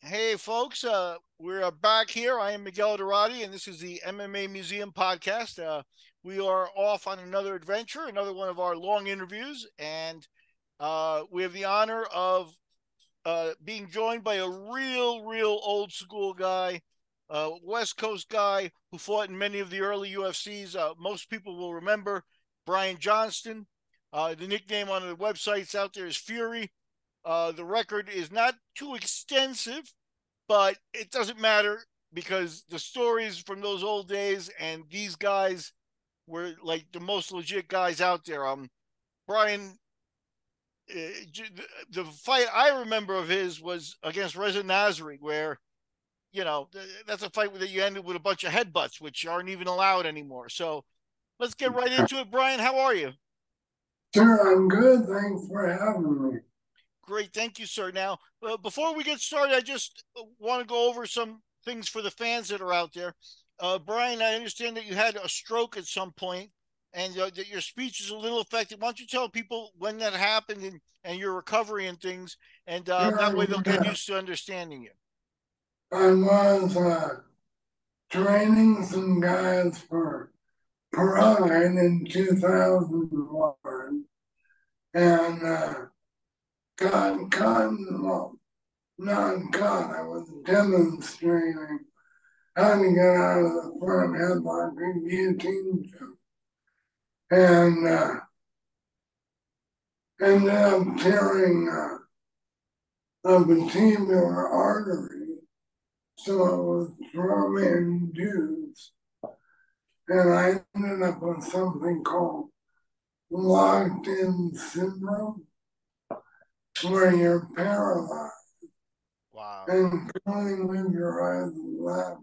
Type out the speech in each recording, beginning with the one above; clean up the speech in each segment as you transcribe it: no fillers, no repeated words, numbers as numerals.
Hey, folks, we're back here. I am Miguel Dorati, and this is the MMA Museum podcast. We are off on another adventure, another one of our long interviews, and we have the honor of being joined by a real old school guy, West Coast guy who fought in many of the early UFCs. Most people will remember Brian Johnston. The nickname on the websites out there is Fury. The record is not too extensive, but it doesn't matter because the stories from those old days and these guys were like the most legit guys out there. Brian, the fight I remember of his was against Reza Nasri, where that's a fight that you ended with a bunch of headbutts, which aren't even allowed anymore. So let's get right into it. Brian, how are you? Sure, I'm good. Thanks for having me. Great, thank you, sir. Now, before we get started, I just want to go over some things for the fans that are out there. Brian, I understand that you had a stroke at some point, and that your speech is a little affected. Why don't you tell people when that happened and your recovery and things, and that Sure, way they'll get yeah. used to understanding you. I was training some guys for Pride in 2001 and got caught, well, not caught, I was demonstrating how to get out of the front headlock and guillotine choke. And ended up tearing a vestibular artery. So it was trauma induced. And I ended up with something called locked in syndrome, where you're paralyzed Wow. and feeling with your eyes left.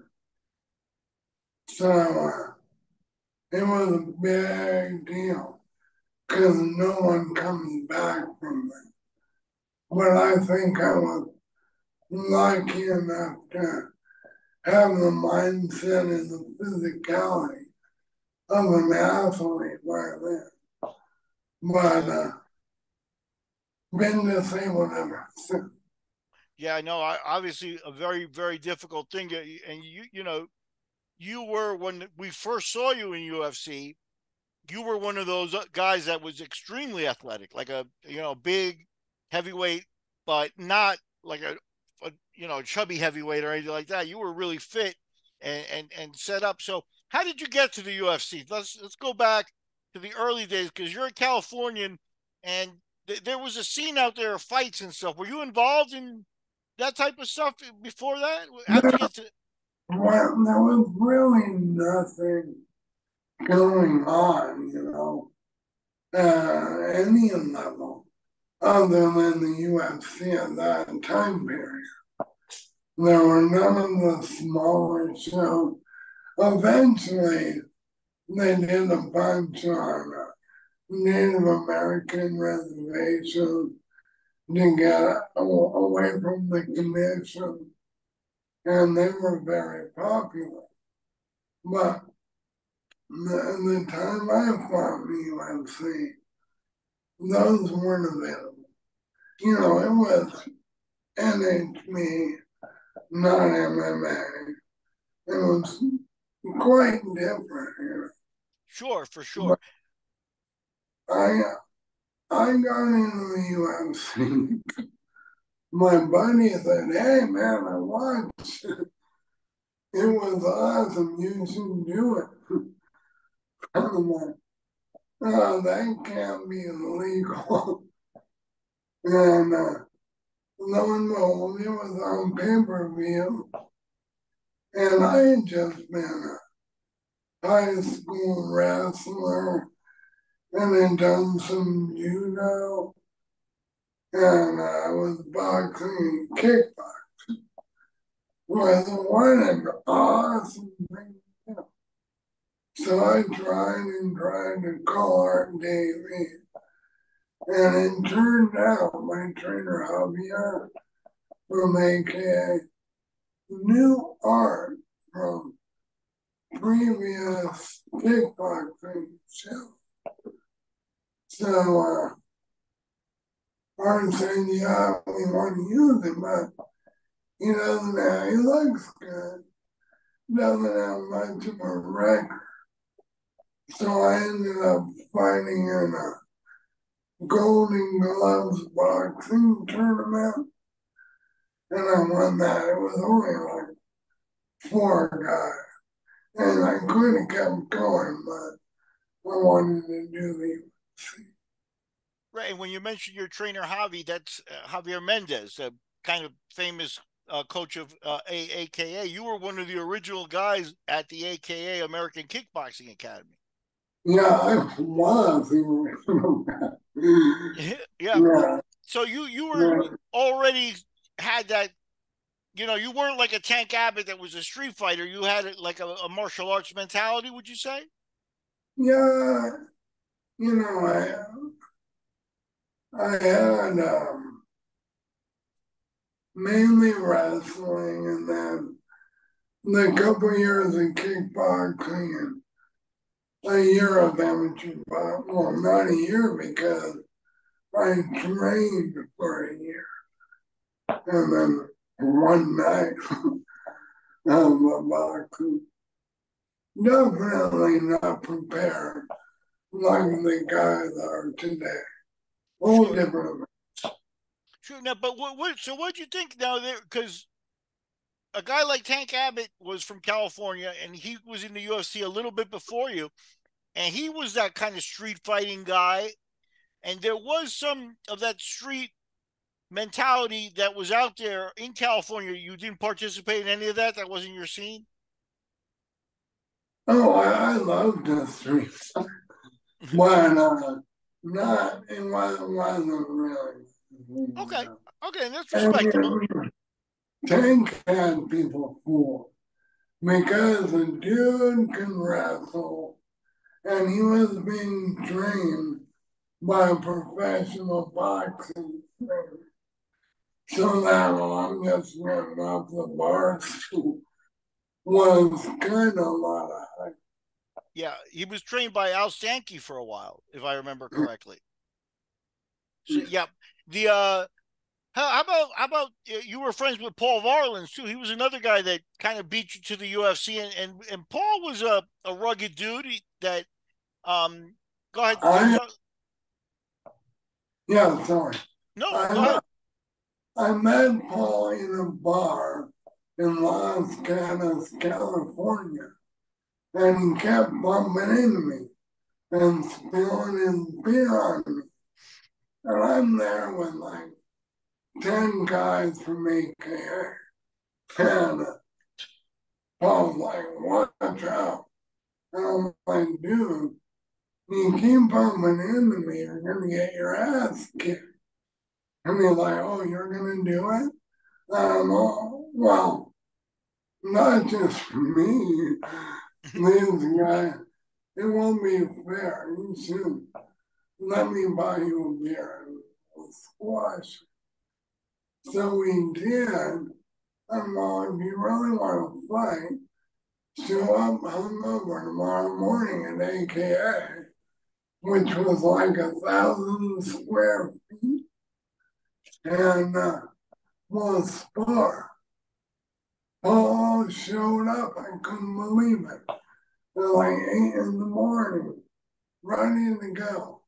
So it was a big deal because no one comes back from it. But I think I was lucky enough to have the mindset and the physicality of an athlete back then. But Sure. been disabled ever since. Yeah, I know. Obviously, a very difficult thing, and you were when we first saw you in UFC. You were one of those guys that was extremely athletic, like a big heavyweight, but not like a chubby heavyweight or anything like that. You were really fit and set up. So how did you get to the UFC? Let's go back to the early days because you're a Californian and there was a scene out there of fights and stuff. Were you involved in that type of stuff before that? How'd you There, get to? there was really nothing going on, any level other than the UFC at that time period. There were none of the smaller shows. Eventually, they did a bunch on Native American reservations to get away from the commission, and they were very popular. But the time I fought in the UFC, those weren't available. It was NHB, not MMA. It was quite different here. Sure, for sure. But I I got into the UFC. My buddy said, "Hey man, I watched. It was awesome. You should do it." I'm like, "Oh, that can't be illegal." And lo and behold, it was on pay-per-view. And I had just been a high school wrestler and had done some judo. And I was boxing and kickboxing. Was what an awesome thing. So I tried and tried to call Art Davey. And it turned out my trainer Javier from AKA knew Art from previous kickboxing show. So Art said, "Yeah, we want to use him, but he looks good, doesn't have much of a record. So I ended up fighting in a Golden Gloves boxing tournament, and I won that. It was only like four guys, and I could have kept going, but I wanted to do the UFC. Right. And when you mentioned your trainer Javi, that's Javier Mendez, a kind of famous coach of AKA. You were one of the original guys at the AKA American Kickboxing Academy. Yeah, I was the original guy. Yeah. Yeah, So you were yeah, already had that. You weren't like a Tank Abbott that was a street fighter. You had like a martial arts mentality. Would you say? yeah. You know, I had mainly wrestling, and then the couple years in kickboxing and a year of amateur boxing. Well, not a year because I trained for a year, and then one night of a boxing. Definitely not prepared like the guys are today. All Sure. different. Sure. Now, but so what do you think now there? Because a guy like Tank Abbott was from California and he was in the UFC a little bit before you, and he was that kind of street fighting guy. And there was some of that street mentality that was out there in California. You didn't participate in any of that. That wasn't your scene. Oh, I love the streets, but it wasn't really. Okay. Okay, and that's And respectable. Tank had people fooled because the dude can wrestle, and he was being trained by a professional boxing trainer. So that longest went off the bar stool was kind of a lot of hype. Yeah, he was trained by Al Sankey for a while, if I remember correctly. So yeah, the how about you were friends with Paul Varlins too? He was another guy that kind of beat you to the UFC, and Paul was a rugged dude that um. Go ahead. I, yeah, sorry. No, go I, ahead. I met Paul in a bar in Los Gatos, California, and he kept bumping into me and spilling his beer on me. And I'm there with like 10 guys from AKA. And Paul's like, watch out. And I'm like, dude, you keep bumping into me, you're going to get your ass kicked. And he's like, oh, you're going to do it? Oh, well, not just for me. This guy, it won't be fair. You should let me buy you a beer and we'll squash. So we did. And well, if you really want to fight, show up hungover tomorrow morning at AKA, which was like 1,000 square feet, and we'll spar. Paul showed up. I couldn't believe it. At like 8 in the morning, ready to go.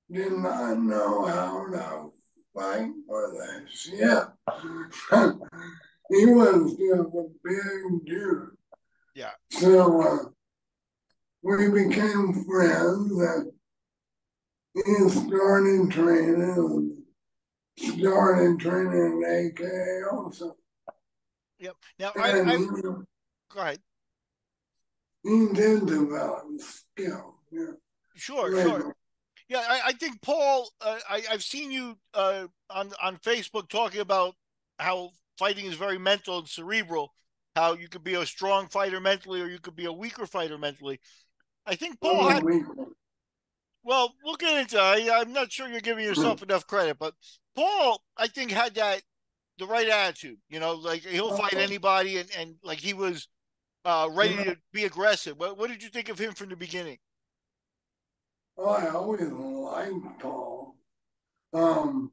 Did not know how to fight for the shit. He was just a big dude. Yeah, So we became friends, and he started training in AK also. yep. Now And go ahead. he did develop skill. Yeah, Sure, sure. later. Yeah, I think Paul. I've seen you on Facebook talking about how fighting is very mental and cerebral. How you could be a strong fighter mentally, or you could be a weaker fighter mentally. I think I'm Paul a had. weak Well, we'll get into. I'm not sure you're giving yourself one. enough credit, but Paul, I think, had that the right attitude. Like he'll fight Oh, anybody, and like he was ready yeah. to be aggressive. What did you think of him from the beginning? Oh, I always liked Paul. Um,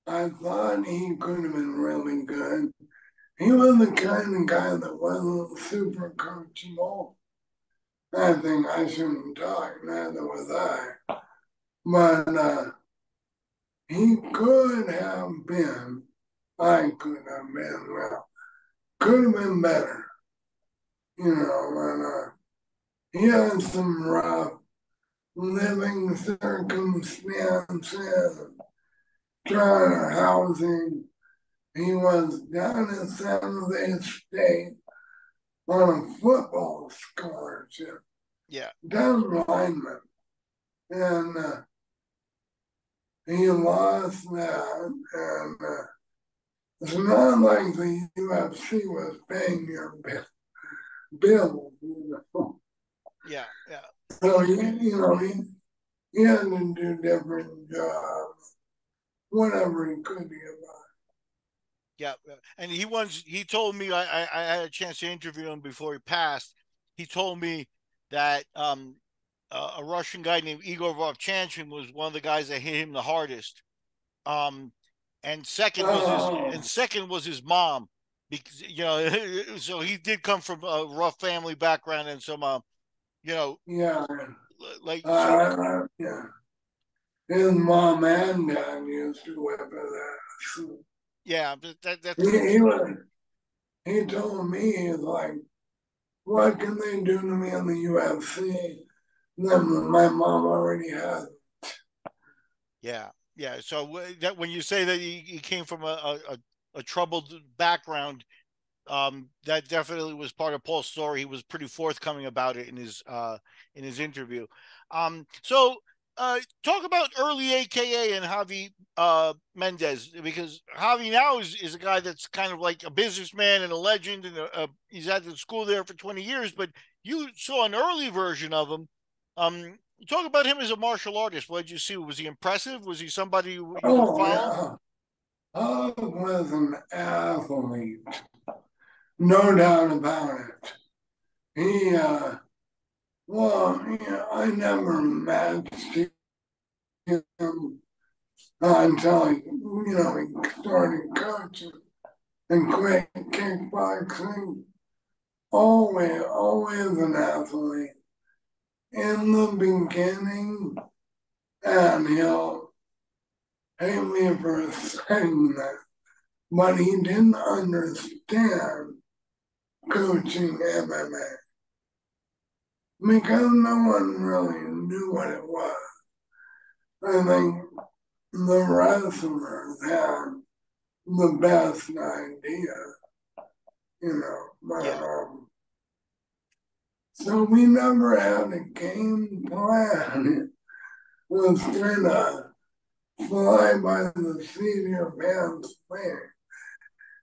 I thought he could have been really good. he was the kind of guy that wasn't super coachable. I think I shouldn't talk, neither was I. But he could have been, I could have been, well, could have been better, and he had some rough living circumstances, trying to housing. He was down in San Jose State on a football scholarship, Yeah. down lineman. And he lost that. And it's not like the UFC was paying your bill. Yeah. Yeah. So, he had to do different jobs, whatever he could get by. Yeah, and he told me I had a chance to interview him before he passed. He told me that a Russian guy named Igor Vovchanchin was one of the guys that hit him the hardest. Um, Oh, second was his mom, because so he did come from a rough family background and some you know yeah. like so Yeah. His mom and dad used to whip his ass. So yeah he, he, was, he told me, he's like, what can they do to me in the UFC? Then my mom already has. Yeah, yeah. So that when you say that he came from a troubled background, that definitely was part of Paul's story. He was pretty forthcoming about it in his interview. So talk about early AKA and Javi Mendez, because Javi now is a guy that's kind of like a businessman and a legend, and he's had the school there for 20 years. But you saw an early version of him. Talk about him as a martial artist. What did you see? Was he impressive? Was he somebody you could Oh, follow? yeah. I was an athlete, no doubt about it. He, I never matched him until he started coaching and quit kickboxing. Always an athlete. In the beginning, and he'll hate me for saying that, but he didn't understand coaching MMA because no one really knew what it was. I think the wrestlers had the best idea, but Yeah, so we never had a game plan. It was kind of fly by the seat of your pants thing.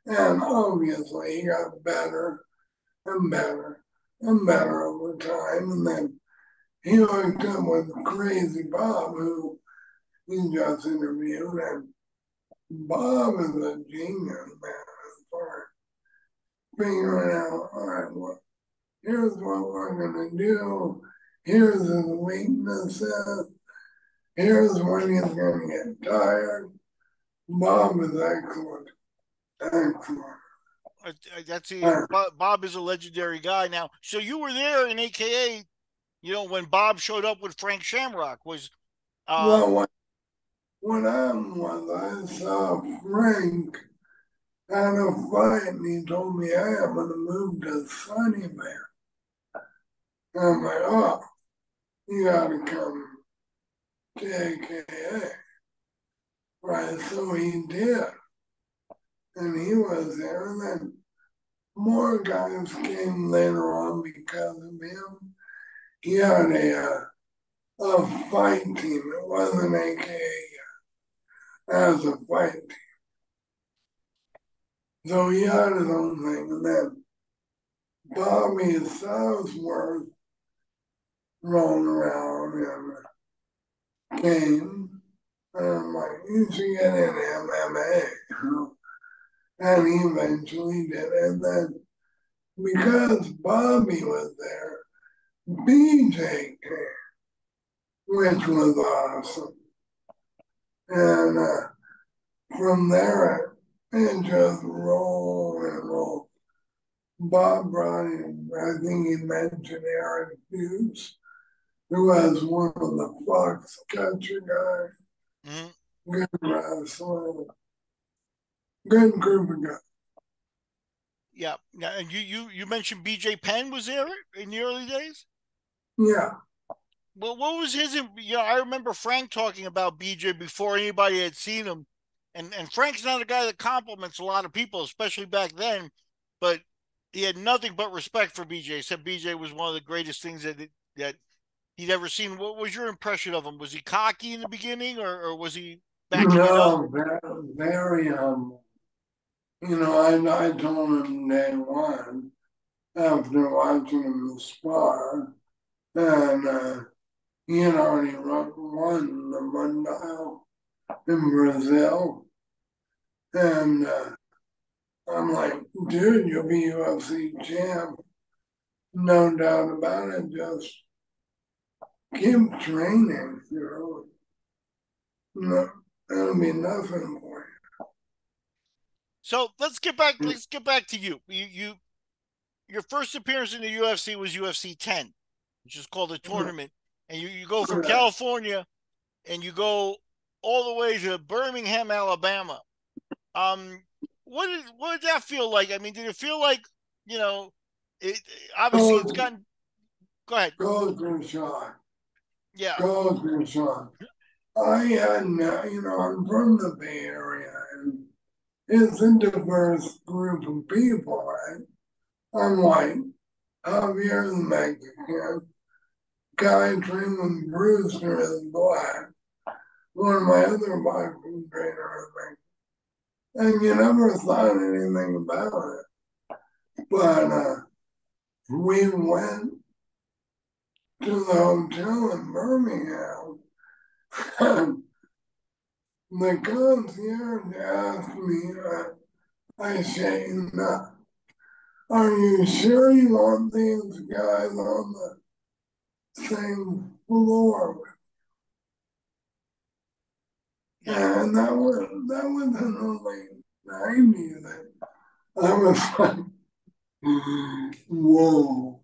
And obviously he got better and better and better over time. And then he hooked up with Crazy Bob, who he just interviewed. And Bob is a genius, man, as far as figuring out, all right, well, here's what we're going to do. Here's his weaknesses. Here's when he's going to get tired. Bob is excellent. Excellent. that's Uh, Bob is a legendary guy now. So you were there in AKA, when Bob showed up with Frank Shamrock. Was well, what happened was I saw Frank at a fight and he told me, hey, I'm going to move to Sunnyvale. And I'm like, oh, you got to come to AKA. Right, so he did. And he was there. And then more guys came later on because of him. He had a fight team. It wasn't AKA as a fight team. So he had his own thing. And then Bobby Southworth rolling around and came. And I'm like, you should get in MMA. And he eventually did. And then because Bobby was there, BJ came, which was awesome. And from there, and just roll and roll. Bob brought in, I think he mentioned Aaron Hughes, who was one of the Fox catcher guys. Mm-hmm. Good wrestler, good group of guys. Yeah. Now, and you mentioned BJ Penn was there in the early days. Yeah, Well, what was his? I remember Frank talking about BJ before anybody had seen him, and Frank's not a guy that compliments a lot of people, especially back then. But he had nothing but respect for BJ. He said BJ was one of the greatest things that he'd ever seen. What was your impression of him? Was he cocky in the beginning, or was he backing it up? no, very I told him day one after watching him spar, and he won the Mundial in Brazil, and I'm like, dude, you'll be UFC champ, no doubt about it. Just keep training, No, it'll be nothing for So let's get back. you. Let's get back to you. Your first appearance in the UFC was UFC 10, which is called a tournament, and you go from Correct. California and you go all the way to Birmingham, Alabama. Um, what did that feel like? I mean, did it feel like you know? It obviously it's Go, gotten. Go ahead. go to shot. Yeah. Go to shot. I had, I'm from the Bay Area, and it's a diverse group of people, right? I'm white, Javier's Mexican, Guy trained with Brewster is black, one of my other boxing trainers, and you never thought anything about it. But we went to the hotel in Birmingham, and the concierge asked me, I say, no, are you sure you want these guys on the same floor? Yeah. And that was in the late 90s. I was like, whoa.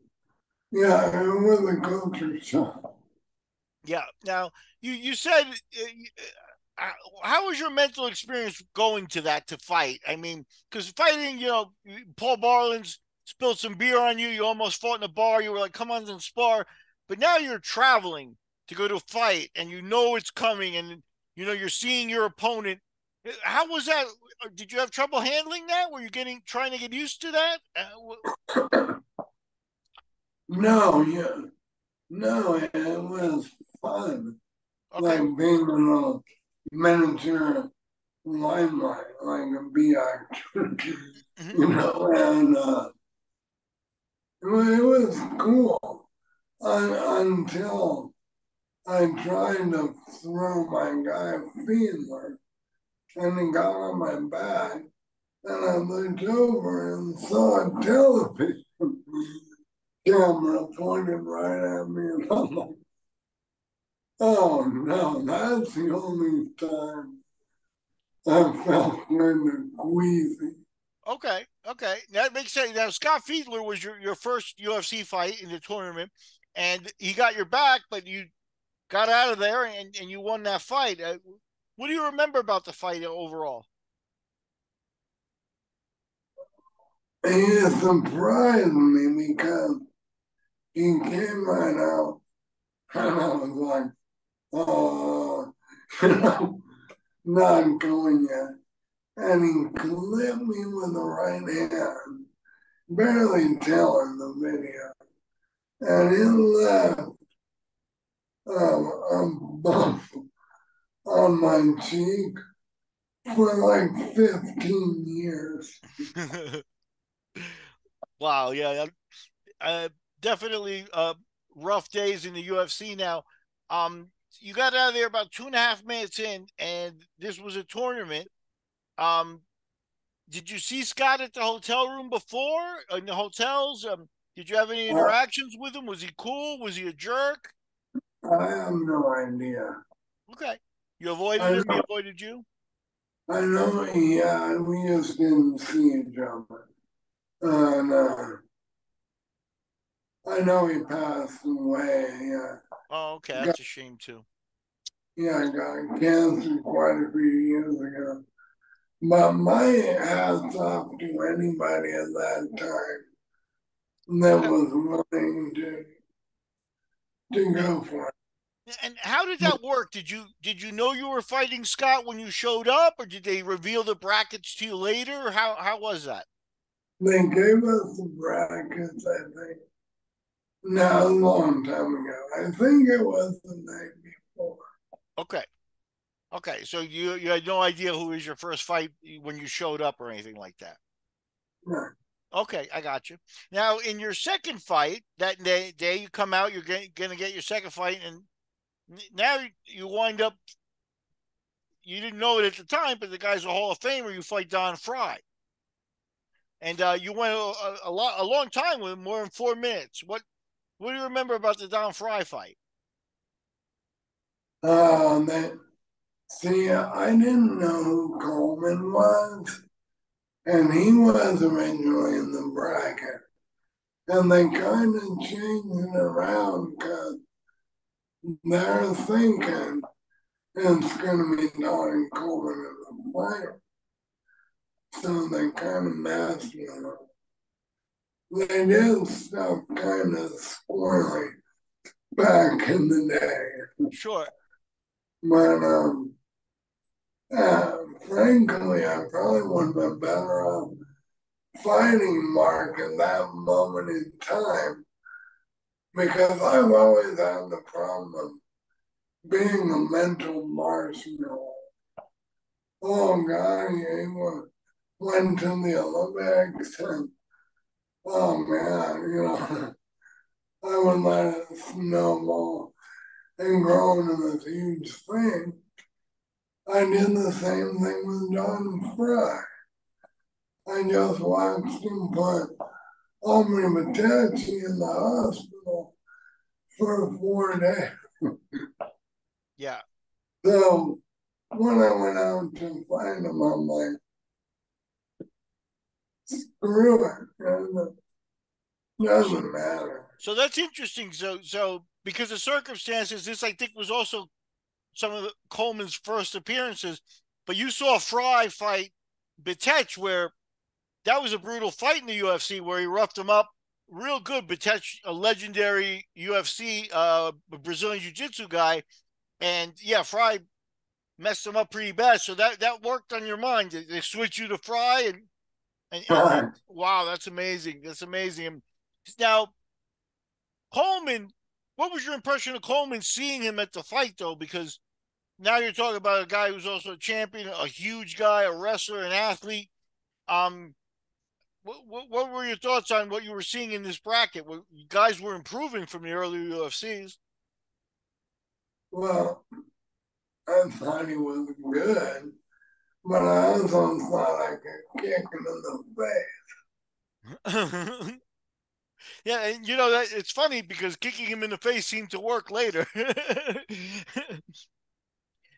Yeah, it was a culture shock. Yeah. Now you said uh, how was your mental experience going to that to fight? I mean, because fighting, Paul Barlin's spilled some beer on you. You almost fought in a bar. You were like, "Come on and spar," but now you're traveling to go to a fight, and you know it's coming, and you're seeing your opponent. How was that? Did you have trouble handling that? Were you trying to get used to that? No, yeah, no, it was fun. Like Okay. being in a miniature limelight, like a bee actor, Mm-hmm. and it was cool until I tried to throw my guy Fiedler, and he got on my back, and I looked over and saw a television camera pointed right at me, and I'm like, oh no, that's the only time I felt kind of queasy. Okay, okay, that makes sense. Now Scott Fiedler was your first UFC fight in the tournament, and he got your back, but you got out of there and you won that fight. What do you remember about the fight overall? It surprised me because he came right out, and I was like, oh, not going yet. And he clipped me with the right hand, barely telling the video. And it left a bump on my cheek for like 15 years. Wow, yeah, uh, definitely rough days in the UFC. Now, you got out of there about 2.5 minutes in, and this was a tournament. Um, did you see Scott at the hotel room before in the hotels? Did you have any I, interactions with him? Was he cool? Was he a jerk? I have no idea. Okay, you avoided I him. He know, avoided you. I know we just didn't see each other. And I know he passed away. Oh, okay, Got, that's a shame too. yeah, got cancer quite a few years ago. But my hats off to anybody at that time that Okay. was willing to go for it. And how did that work? Did you know you were fighting Scott when you showed up, or did they reveal the brackets to you later? How was that? They gave us the brackets, I think, now a long time ago. I think it was the night before. Okay. Okay, so you had no idea who was your first fight when you showed up or anything like that. Right. Okay, I got you. Now, in your second fight, that day you come out, you're going to get your second fight, and now you wind up. You didn't know it at the time, but the guy's a Hall of Famer. You fight Don Fry, and you went a long time with more than 4 minutes. What do you remember about the Don Fry fight? They, see, I didn't know who Coleman was, and he was originally in the bracket. And they kind of changed it around because they're thinking it's going to be Donnie Coleman as a player. So they kind of messed with him. They did stuff kind of squirrely back in the day. Sure. But frankly, I probably would have been better off fighting Mark at that moment in time because I've always had the problem of being a mental marshmallow. Oh God, he went to the Olympics and oh man, I would let it snowball and grow into this huge thing. I did the same thing with John Fry. I just watched him put Omri Matachi in the hospital for 4 days. Yeah. So when I went out to find him, I'm like, screw it. It So, doesn't matter. so that's interesting. So because of circumstances, this I think was also some of Coleman's first appearances. But you saw Fry fight Bitech, where that was a brutal fight in the UFC, where he roughed him up real good. Bitech, a legendary UFC Brazilian Jiu-Jitsu guy, and yeah, Fry messed him up pretty bad. So that worked on your mind. They switched you to Fry, and wow, that's amazing. That's amazing. Now Coleman, what was your impression of Coleman seeing him at the fight though? Because now you're talking about a guy who's also a champion, a huge guy, a wrestler, an athlete. Um, what were your thoughts on what you were seeing in this bracket? Guys were improving from the early UFCs. Well, I thought he was good, but I also thought I could kick him in the face. Yeah, and that it's funny because kicking him in the face seemed to work later.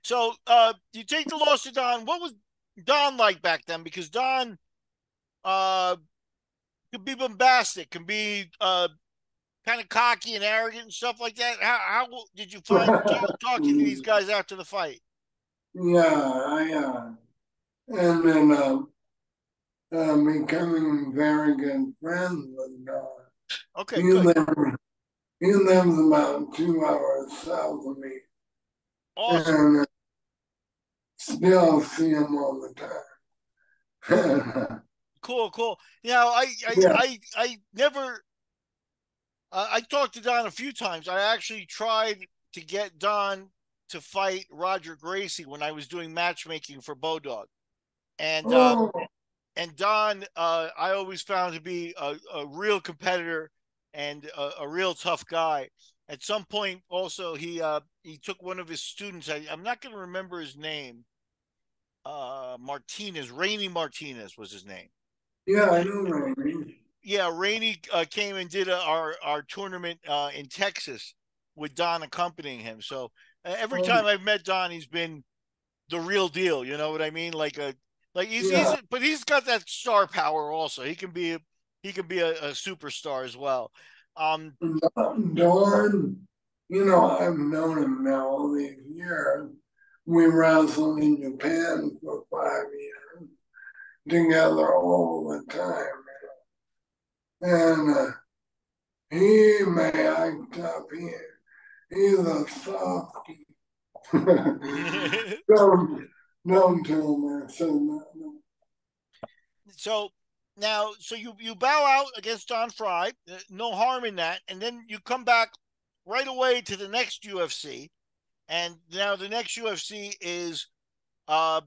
So you take the loss to Don. What was Don like back then? Because Don uh, can be bombastic, can be kind of cocky and arrogant and stuff like that. How did you find talking to these guys after the fight? Yeah, and then becoming very good friends with God. Okay, He good, lives, he lives about 2 hours south of me, awesome, and still see him all the time. cool, cool. Now Yeah. I never I talked to Don a few times. I actually tried to get Don to fight Roger Gracie when I was doing matchmaking for Bodog, and Oh, Don, I always found to be a real competitor and a real tough guy. At some point, also he took one of his students. I'm not going to remember his name. Martinez, Rainy Martinez was his name. yeah, I know what I mean. Yeah, Rainey came and did our tournament in Texas with Don accompanying him. So every Oh, time I've met Don, he's been the real deal. You know what I mean? Like Yeah, but he's got that star power also. He can be a superstar as well. Um, Dawn, I've known him now all these years. We wrestled in Japan for 5 years together all the time. And he may act tough. He's a softie. don't, don't tell him I said that. so now, so you bow out against Don Fry, no harm in that, and then you come back right away to the next UFC, and now the next UFC is uh,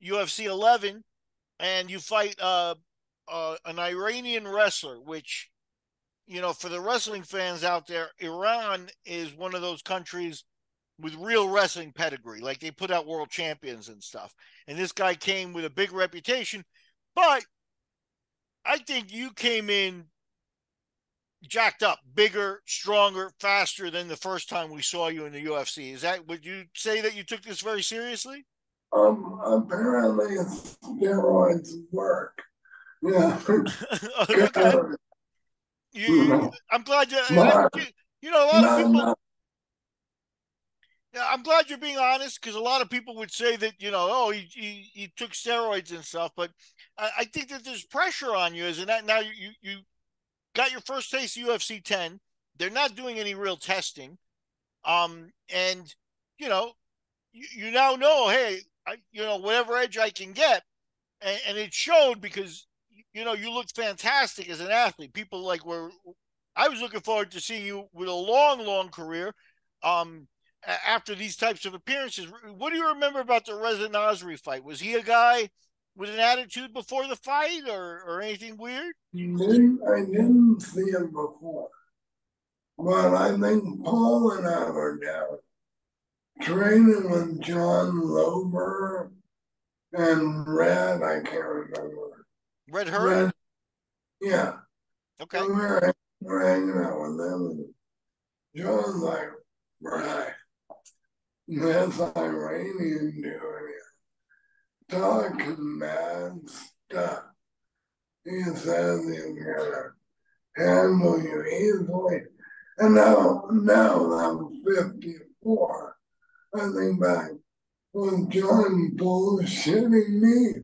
UFC 11, and you fight an Iranian wrestler, which for the wrestling fans out there, Iran is one of those countries with real wrestling pedigree. Like they put out world champions and stuff. And this guy came with a big reputation, but I think you came in jacked up, bigger, stronger, faster than the first time we saw you in the UFC. Would you say that you took this very seriously? Apparently steroids work. Yeah. Okay. I'm glad But a lot of not, people. not, Yeah, I'm glad you're being honest because a lot of people would say that oh, he took steroids and stuff, but I think that there's pressure on you, isn't that? Now you got your first taste of UFC 10. They're not doing any real testing, and you know you now know, hey, whatever edge I can get, and it showed because you looked fantastic as an athlete. People were. I was looking forward to seeing you with a long, long career. Um, After these types of appearances, what do you remember about the Reza Nasri fight? Was he a guy with an attitude before the fight, or anything weird? I didn't see him before. But I think Paul and I were down training with John Lober and Red, I can't remember. Red Hurt? Red, yeah. Okay. And we're hanging out with them. And John's like, right, this Iranian dude talking mad stuff. He says he's gonna handle you easily. And now I'm 54. I think back, was John bullshitting me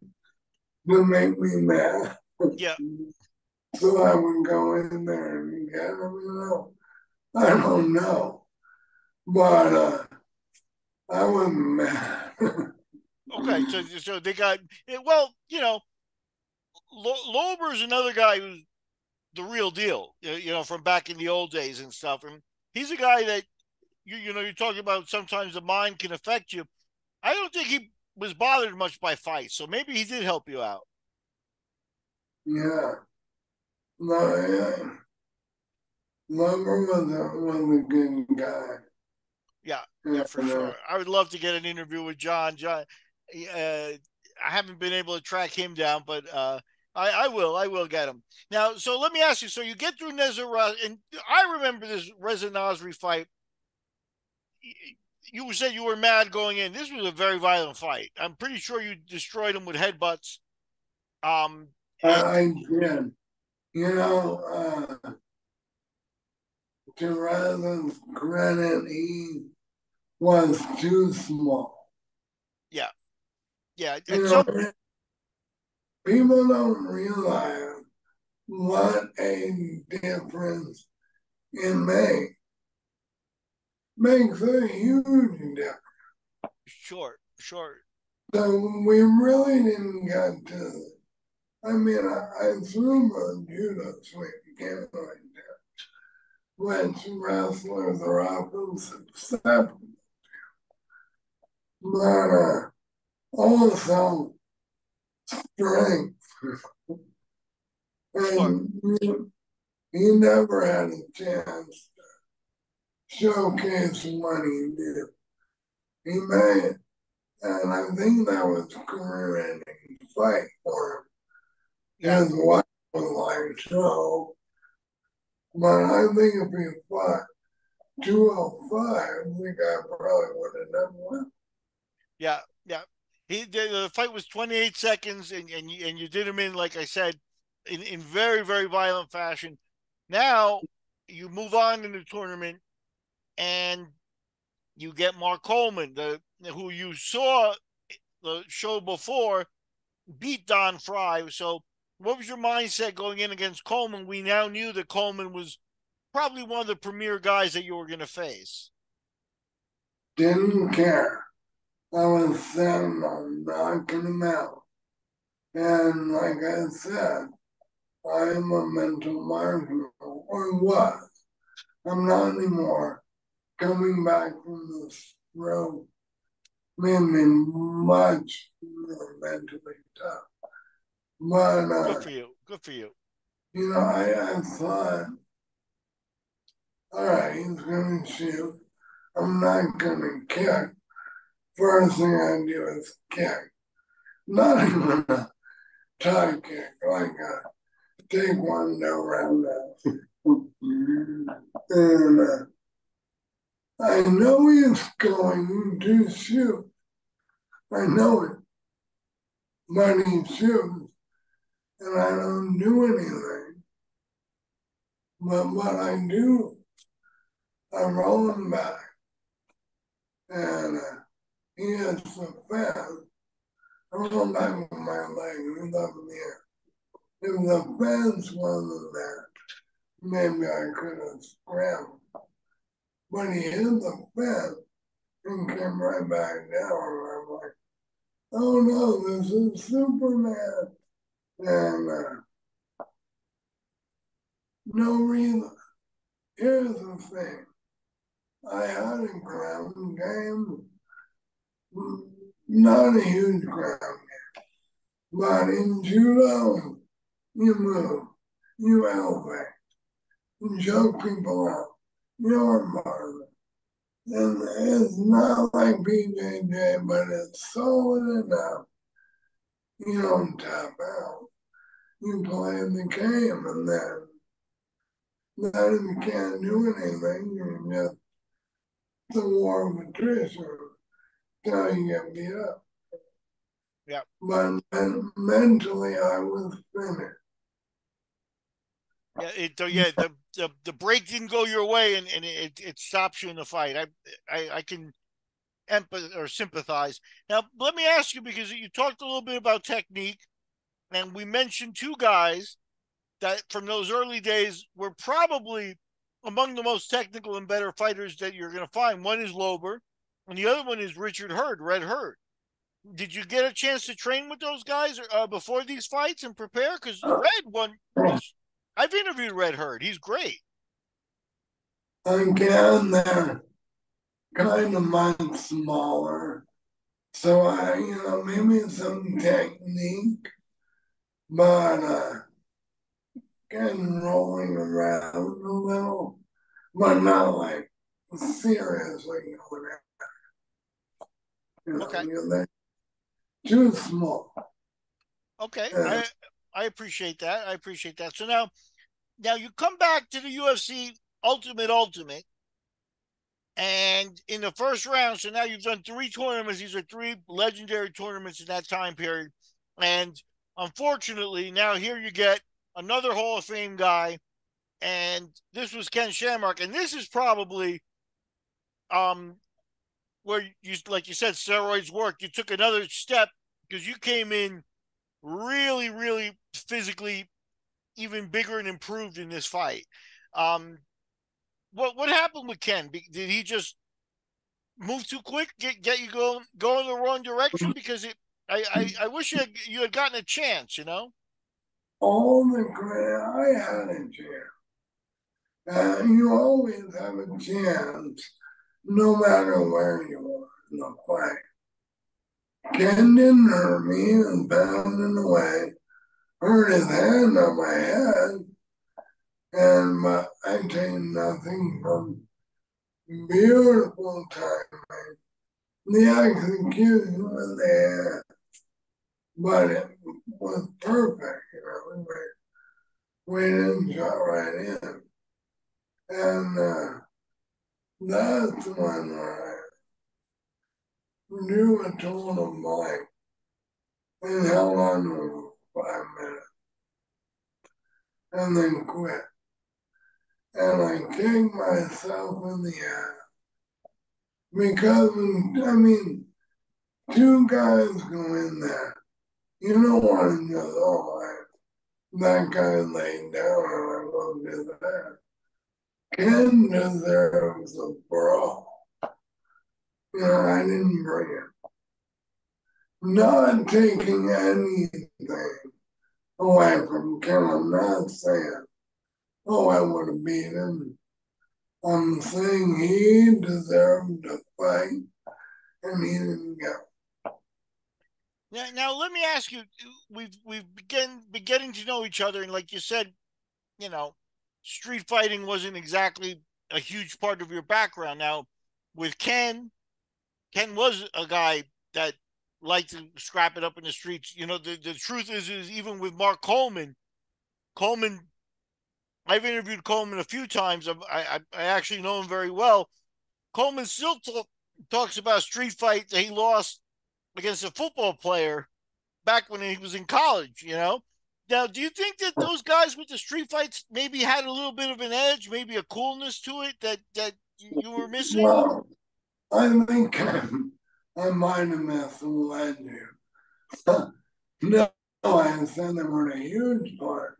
to make me mad? Yeah. So I would go in there and get him. I don't know. But I wasn't mad. Okay. So they got well. Lober's another guy who's the real deal. From back in the old days and stuff. And he's a guy that you're talking about. Sometimes the mind can affect you. I don't think he was bothered much by fights, so maybe he did help you out. Yeah. No, yeah. Lover was a good guy. Yeah, yeah, for And, sure. I would love to get an interview with John. John, I haven't been able to track him down, but I will. I will get him now. So let me ask you. So you get through Nezara, and I remember this Reza Nasri fight. You said you were mad going in. This was a very violent fight. I'm pretty sure you destroyed him with headbutts. Um, and I did. You know, to Ryland's credit, he was too small. yeah, yeah. You At know, some people don't realize what a difference it makes a huge difference. Sure. So we really didn't get to. I mean, I threw my judo sweep, can't like that, which wrestlers are often susceptible. But also strength. Sure. And he never had a chance to showcase what he did. He made, and I think that was a career-ending fight for Yeah. him. His wife was like, so, but I think if he fought 205, the guy probably would have done well. Yeah, yeah. The fight was 28 seconds, and you did him in, like I said, in very, very violent fashion. Now you move on in the tournament, and you get Mark Coleman, who you saw the show before beat Don Fry. So, what was your mindset going in against Coleman? We now knew that Coleman was probably one of the premier guys that you were going to face. Didn't care. I was set on knocking him out. And like I said, I am a mental martyr, or was. I'm not anymore. Coming back from this road made me much more mentally tough. But, Good for you. Good for you. I thought, all right, he's going to shoot. I'm not going to kick. First thing I do is kick. Not even a tie kick, like a taekwondo roundhouse. And I know he's going to shoot. I know it. But he shoots, and I don't do anything. But what I do, I roll him back, and he hits the fence. I roll him back with my leg, and he's up in the air. If the fence wasn't there, maybe I could have scrambled. But he hit the fence and came right back down. And I'm like, oh no, this is Superman. And no reason. Here's the thing. I had a ground game, not a huge ground game, but in judo, you move, you elevate, you choke people out, you're marvelous. And it's not like BJJ, but it's solid enough. You don't tap out. You play the game, and then if you can't do anything, you just the war of attrition till you get beat up. Yeah. But mentally, I was finished. Yeah, the break didn't go your way, and it stops you in the fight. I can empathize or sympathize. Now, let me ask you, because you talked a little bit about technique, and we mentioned two guys that from those early days were probably among the most technical and better fighters that you're going to find. One is Lober, and the other one is Richard Hurd, Red Hurd. Did you get a chance to train with those guys before these fights and prepare? Because Red one was, I've interviewed Red Hurd. He's great. Again, they're kind of much smaller. So maybe some technique, but again, rolling around a little, but not like seriously going out. Okay. They're too small. Okay. Uh, I appreciate that. I appreciate that. So now you come back to the UFC Ultimate, and in the first round, so now you've done three tournaments. These are three legendary tournaments in that time period. And unfortunately, now here you get another Hall of Fame guy, and this was Ken Shamrock. And this is probably um where you, like you said, steroids work. You took another step because you came in really, really physically even bigger and improved in this fight. Um, what happened with Ken? Did he just move too quick, get you go in the wrong direction? Because I wish you had gotten a chance. all the credit I had a chance. You always have a chance, no matter where you are in the fight. Ken didn't hurt me and pounding away, hurt his hand on my head, and I take nothing from beautiful timing. The execution was there, but it was perfect. We didn't shot right in. And that's when do a total blank and held on to it for 5 minutes and then quit. And I kicked myself in the ass because, I mean, two guys go in there. You don't want to just, oh, that guy laid down and I looked at that. Ken deserves a brawl. You know, I didn't bring it. Not taking anything away from Ken. I'm not saying, oh, I would have beat him. I'm saying he deserved to fight and he didn't get. Now let me ask you: we've been getting to know each other, and like you said, you know, street fighting wasn't exactly a huge part of your background. Now, with Ken was a guy that liked to scrap it up in the streets. You know, the truth is even with Mark Coleman, I've interviewed Coleman a few times. I actually know him very well. Coleman still talks about a street fight that he lost against a football player back when he was in college, you know? Now, do you think that those guys with the street fights maybe had a little bit of an edge, maybe a coolness to it that you were missing? Well, I think I might have misled you. No, I said they were a huge part,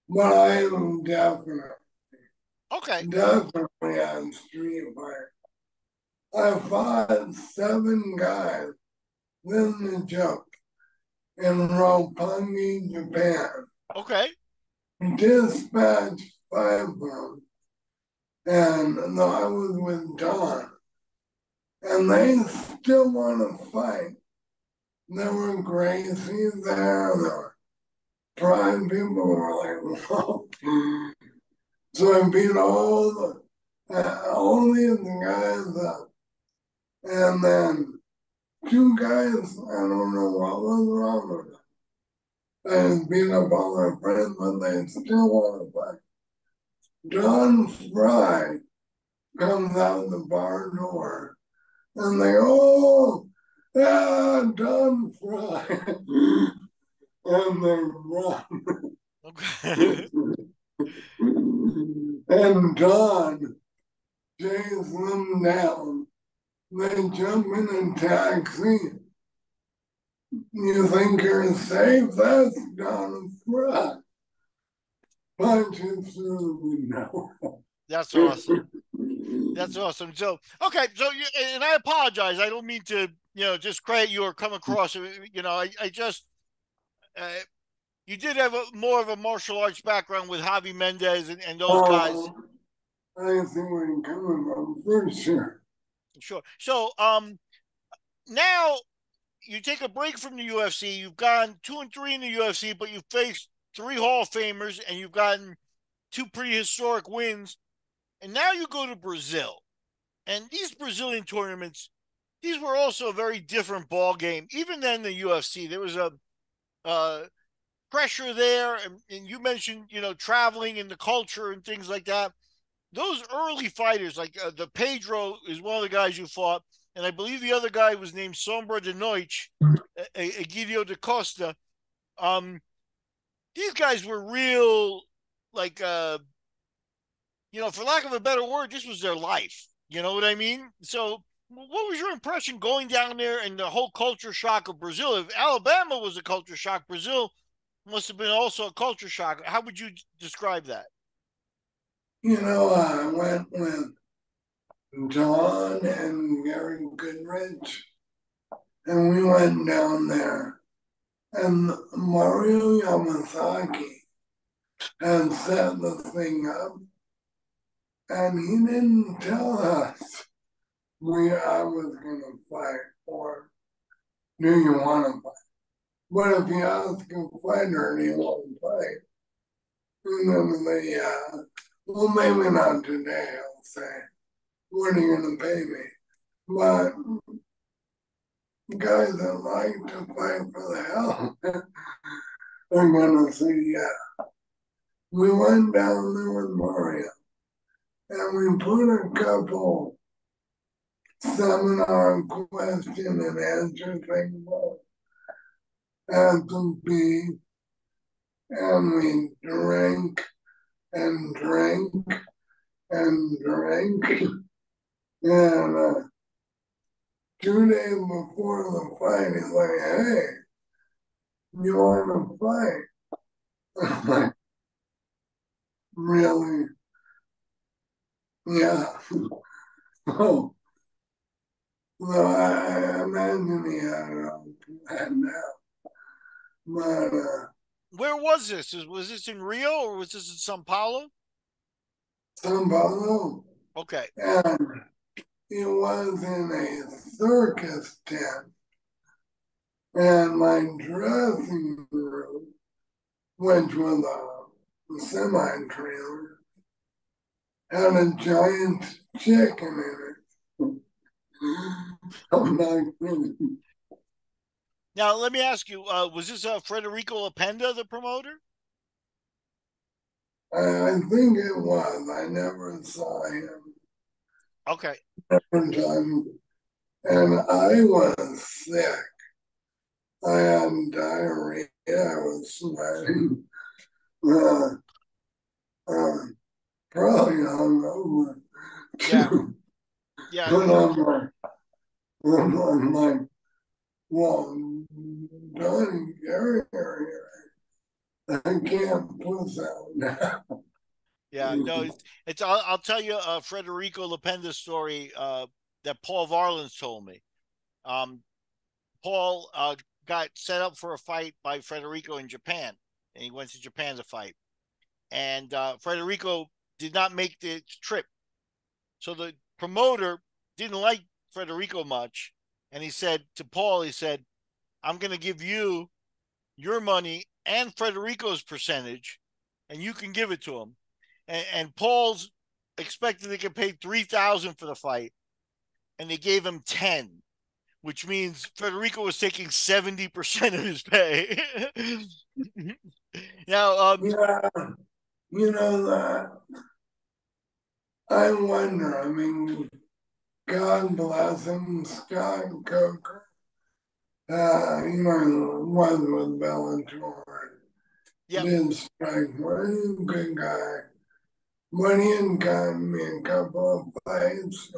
but I am Okay. definitely on street fight. I fought 7 guys in the jump in Roppongi, Japan. Okay. Dispatched 5 of them, and no, I was with Don, and they still want to fight. There were Gracie there, there were Prime people were like, whoa. So I beat all only the guys up. And then 2 guys, I don't know what was wrong with them. I beat up all their friends, but they still want to fight. John Fry comes out the bar door and they, oh, yeah, John Fry. And they run. Okay. And John chases them down. They jump in a taxi. You think you're safe? That's not a threat. Punches through the window. That's awesome. That's awesome. So, okay, so and I apologize. I don't mean to, discredit you or come across. I just uh, you did have more of a martial arts background with Javi Mendez and those guys. Oh, I see where you're coming from, for sure. Sure. So, now you take a break from the UFC. You've gone 2-3 in the UFC, but you've faced 3 Hall of Famers and you've gotten 2 pretty historic wins. And now you go to Brazil. And these Brazilian tournaments, these were also a very different ball game. Even then, the UFC, there was a pressure there, and you mentioned traveling and the culture and things like that. Those early fighters, like the Pedro, is one of the guys you fought, and I believe the other guy was named Sombra de Noite, Egidio da Costa. Um, these guys were real, like for lack of a better word, this was their life. You know what I mean? So, what was your impression going down there and the whole culture shock of Brazil? If Alabama was a culture shock, Brazil must have been also a culture shock. How would you describe that? I went with John and Gary Goodrich, and we went down there. And Mario Yamasaki had set the thing up, and he didn't tell us I was gonna fight or do you want to fight? But if you ask a fighter and he won't fight, and then they, well, maybe not today, I'll say, what are you gonna pay me? But guys that like to fight for the hell are gonna say, yeah. We went down there with Mario and we put a couple seminar question and answer thing at the beach, and we drank and drank and drank. And 2 days before the fight, he's like, "Hey, you want to fight?" I'm like, "Really? Yeah." Oh, so I imagine he had it on planned now. But Where was this? Was this in Rio or was this in Sao Paulo? São Paulo, Okay. and it was in a circus tent, and my dressing room, which was a semi-trailer, had a giant chicken in it. I'm not kidding. Now let me ask you: was this Frederico Lapenda, the promoter? I think it was. I never saw him Okay. every time, and I was sick. I had diarrhea. I was sweating. Uh, uh, Probably hungover Yeah. too. Yeah. But I'm like, well, Donnie, Gary are here. I can't push out now. Yeah. No. It's. I'll tell you Frederico Lapenda's story that Paul Varlins told me. Um, Paul got set up for a fight by Frederico in Japan, and he went to Japan to fight. And Frederico did not make the trip, so the promoter didn't like Frederico much, and he said to Paul, he said, "I'm going to give you your money and Frederico's percentage, and you can give it to him." And Paul's expected to get paid 3,000 for the fight, and they gave him 10, which means Federico was taking 70% of his pay. Now, Yeah, you know that. I wonder. I mean, God bless him, Scott Coker. Was with Bellator. yep, Did strike one good guy. But he had gotten me a couple of fights.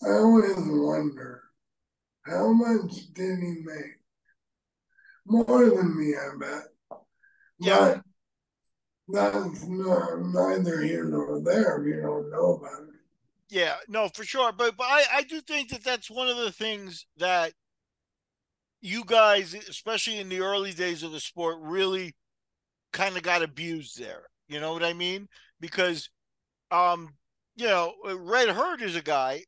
I always wonder, how much did he make? More than me, I bet. yeah, But that's neither here nor there if you don't know about it. yeah, no, for sure. But I do think that that's one of the things that you guys, especially in the early days of the sport, really kind of got abused there. You know what I mean? Because, um, Red Herd is a guy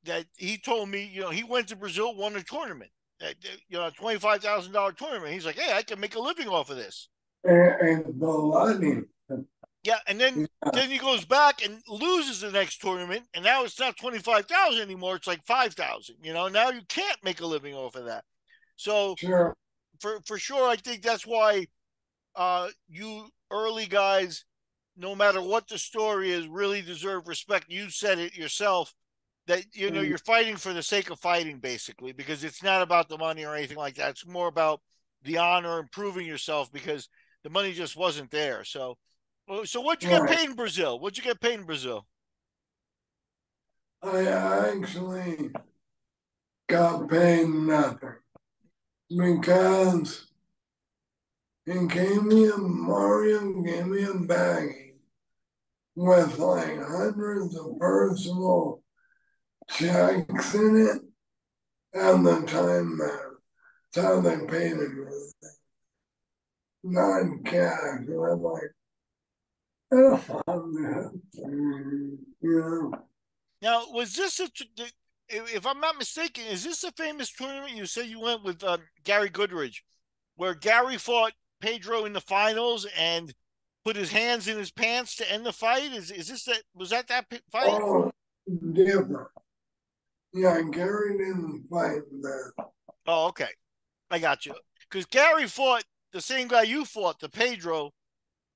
that he told me, he went to Brazil, won a tournament, a $25,000 tournament. He's like, hey, I can make a living off of this. And the money. Yeah, and then Yeah, then he goes back and loses the next tournament, and now it's not 25,000 anymore. It's like 5,000. Now you can't make a living off of that. So sure. for sure, I think that's why you early guys, no matter what the story is, really deserve respect. You said it yourself that you're fighting for the sake of fighting, basically, because it's not about the money or anything like that. It's more about the honor and proving yourself because the money just wasn't there. So what'd you get Right. paid in Brazil? What'd you get paid in Brazil? I actually got paid nothing because Mario gave me a baggie with like hundreds of personal checks in it and the time that that's how they paid him was non-cash. And I'm like, I don't want that. You know? Now, was this if I'm not mistaken, is this a famous tournament? You said you went with Gary Goodridge, where Gary fought Pedro in the finals and put his hands in his pants to end the fight. Is this that? Was that fight? Oh, different. Yeah, Gary didn't fight that. Oh, okay, I got you. Because Gary fought the same guy you fought, the Pedro,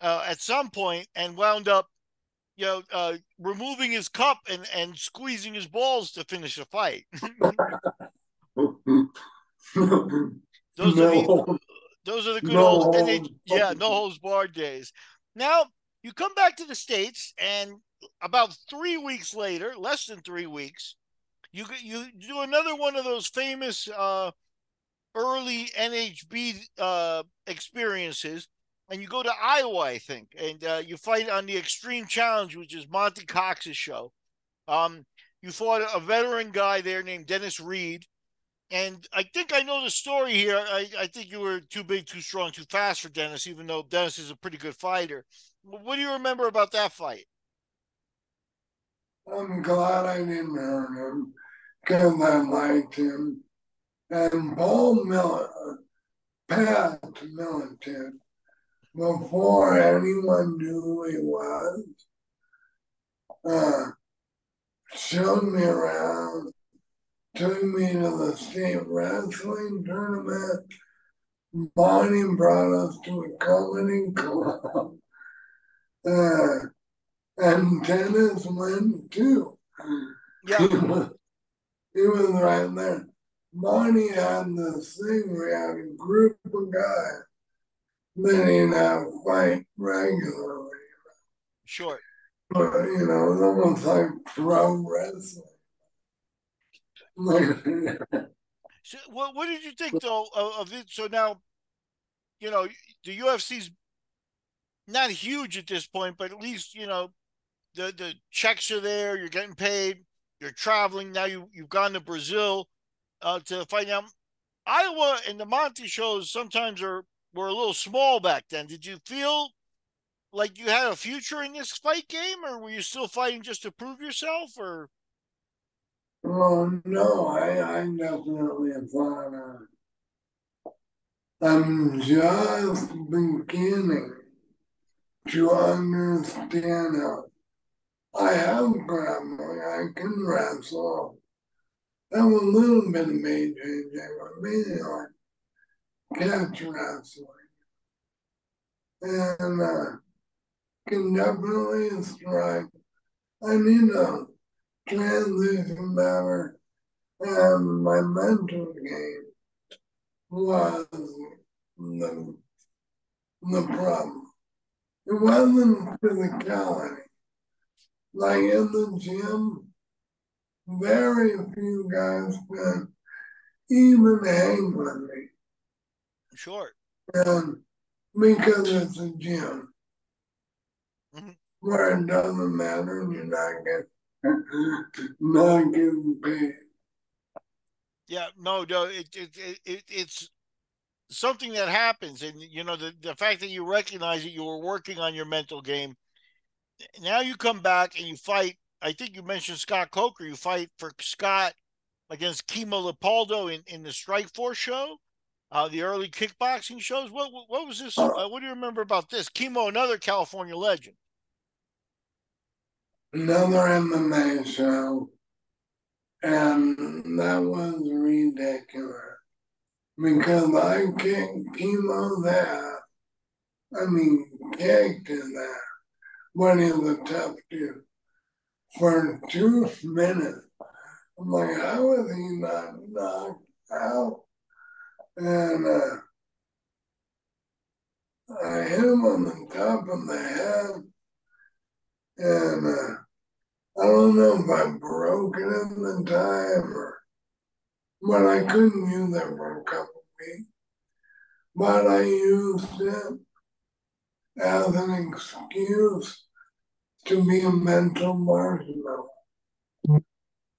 at some point, and wound up removing his cup and squeezing his balls to finish the fight. those are the No, those are the good old NH, no. yeah, no holds barred days. Now you come back to the States, and about 3 weeks later, less than 3 weeks, you do another one of those famous early NHB experiences, and you go to Iowa, I think, and you fight on the Extreme Challenge, which is Monty Cox's show. Um, you fought a veteran guy there named Dennis Reed, and I think I know the story here. I think you were too big, too strong, too fast for Dennis, even though Dennis is a pretty good fighter. What do you remember about that fight? I'm glad I didn't hurt him because I liked him. And Paul Miller, Pat Militant, before anyone knew who he was, uh, showed me around, took me to the state wrestling tournament. Bonnie brought us to a comedy club. Uh, and Dennis went too. Yeah, He was right there. Bonnie had this thing where he had a group of guys that he'd have fight regularly. sure. But, you know, it's almost like pro wrestling. So, what did you think though of it? So now you know the UFC's not huge at this point, but at least the checks are there. You're getting paid. You're traveling now. You've gone to Brazil to fight. Now Iowa and the Monty shows sometimes were a little small back then. Did you feel like you had a future in this fight game, or were you still fighting just to prove yourself? Or Well, no, I definitely thought I'm just beginning to understand how I have grappling, I can wrestle. I have a little bit of AJJ, but mainly like catch wrestling. And can definitely strike. I need to transition better. And my mental game was the problem. It wasn't physicality. Like in the gym, very few guys could even hang with me. sure. And because it's a gym Mm-hmm. where it doesn't matter and you're not getting paid. Yeah, no, it's something that happens, and the fact that you recognize that you were working on your mental game. Now you come back and you fight. I think you mentioned Scott Coker. You fight for Scott against Kimo Leopoldo in the Strike Force show, the early kickboxing shows. What was this? What do you remember about this? Kimo, another California legend. Another MMA show, and that was ridiculous because I kicked Chemo's ass. I mean, kicked his ass when he was a tough dude for 2 minutes. I'm like, how is he not knocked out? And I hit him on the top of the head, and I don't know if I broke it in the time or, but I couldn't use it for a couple weeks. But I used it as an excuse to be a mental marshmallow.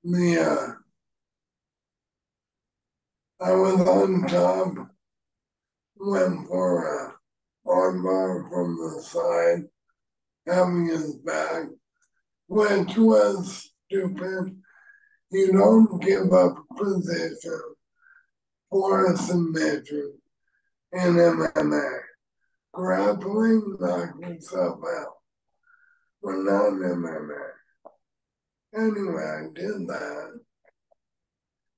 The I was on top, went for a armbar from the side, having his back, which was stupid. You don't give up position for a submission in MMA. Grappling, knock yourself out, but not in MMA. Anyway, I did that.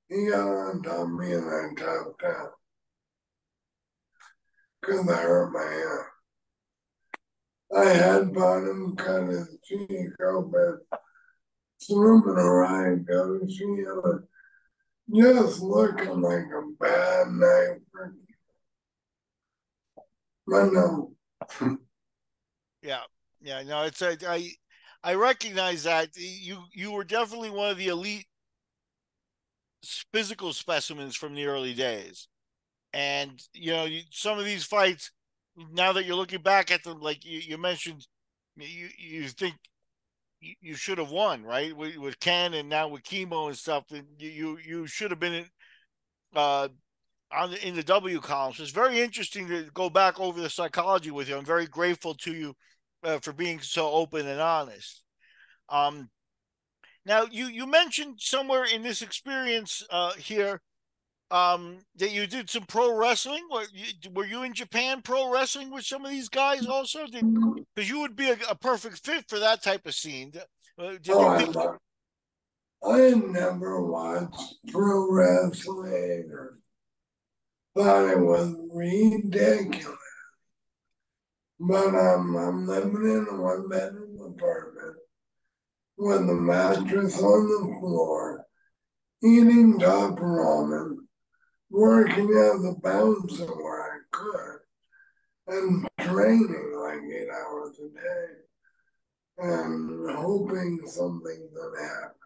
He got on top of me and I tapped out because I hurt my hand. I had bottom cut his cheek open, swimming around, go, she was just looking like a bad night for me. But no. Yeah, yeah. No, it's I recognize that you were definitely one of the elite physical specimens from the early days. And some of these fights, now that you're looking back at them, like you mentioned, you think you should have won, right? With Ken and now with chemo and stuff. And you should have been uh, in the W column. So it's very interesting to go back over the psychology with you. I'm very grateful to you for being so open and honest. Um, Now you mentioned somewhere in this experience here that you did some pro wrestling. Were you in Japan pro wrestling with some of these guys also? Because you would be a perfect fit for that type of scene. Did Oh, you think? I never watched pro wrestling or thought it was ridiculous. But I'm living in a one-bedroom apartment with a mattress on the floor, eating top ramen, working as a bouncer where I could, and training like 8 hours a day, and hoping something would happen.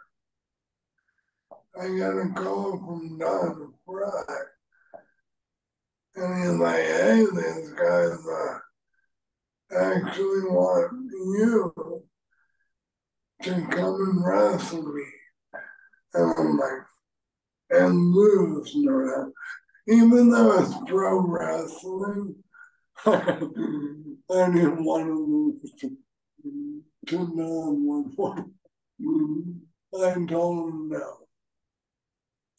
I got a call from Don Fry, and he's like, hey, these guys actually want you to come and wrestle me. And I'm like, and lose, no, even though it's pro wrestling, I didn't want to lose to non-one. I told him no.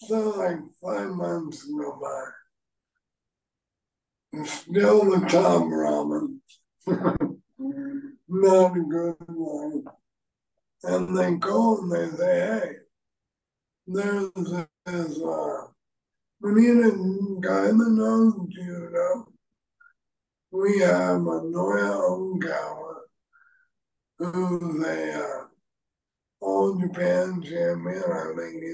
So like 5 months go by. And still the top ramen. Not a good one. And they call and they say, hey, there's this, we need a guy that knows judo. We have a Noya Ongawa, who's a all Japan champion. I think he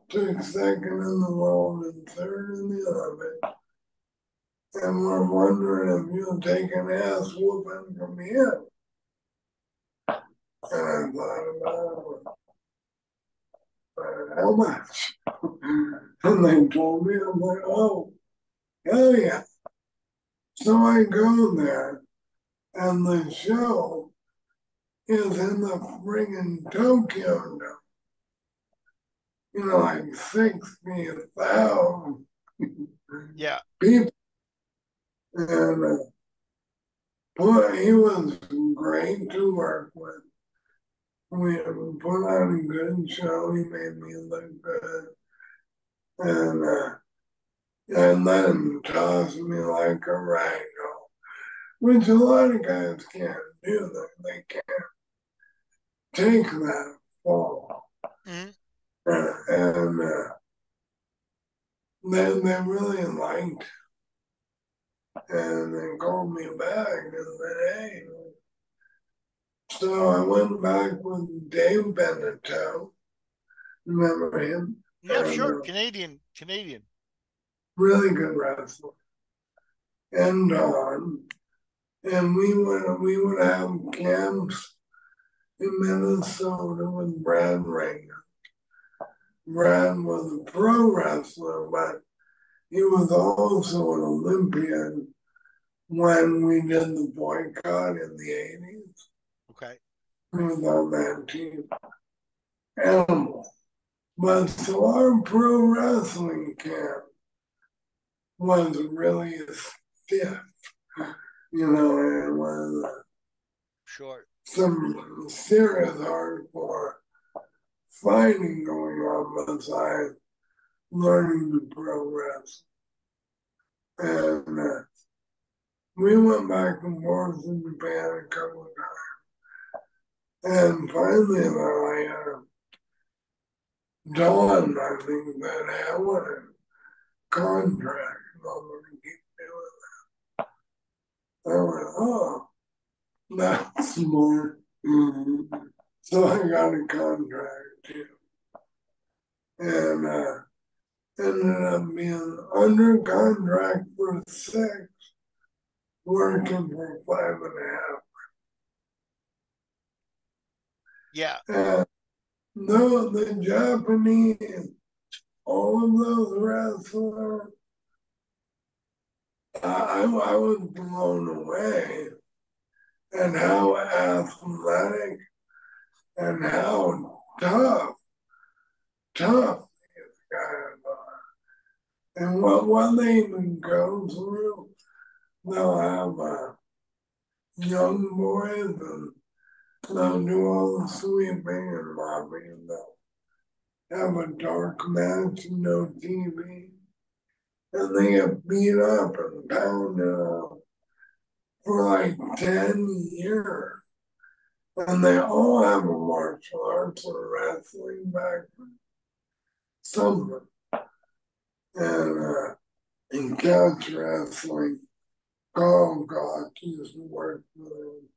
took second in the world and third in the Olympics. And we're wondering if you'll take an ass whooping from him. And I thought about how much? And they told me, I'm like, oh, hell yeah. So I go there, and the show is in the friggin' Tokyo, like 60,000 Yeah, people. And boy, he was great to work with. We put on a good show. He made me look good. And I let him toss me like a rag doll, which a lot of guys can't do. They can't take that fall. mm-hmm. And they really liked, and they called me back and said, hey. So I went back with Dave Benetto. Remember him? Yeah, sure, Canadian. Really good wrestler. And and we would have camps in Minnesota with Brad Ranger. Brad was a pro wrestler, but he was also an Olympian when we did the boycott in the 80s. Okay. He was on that team. Animal. But so our pro wrestling camp was really stiff. It was Sure. some serious hardcore fighting going on besides learning the pro wrestling. And we went back and forth in Japan a couple of times. And finally, they're like, Dawn, I think that I want a contract. I'm going to keep doing that. I went, oh. That's more. So I got a contract too. And ended up being under contract for 6, working for 5.5. Yeah. And no, the Japanese, all of those wrestlers, I was blown away and how athletic and how tough these guys are. And what they even go through, they'll have young boys and they'll do all the sweeping and mopping and they'll have a dark match, no TV. And they get beat up and pounded up for like 10 years. And they all have a martial arts or wrestling background. Some and in couch wrestling, oh God, used to work for them.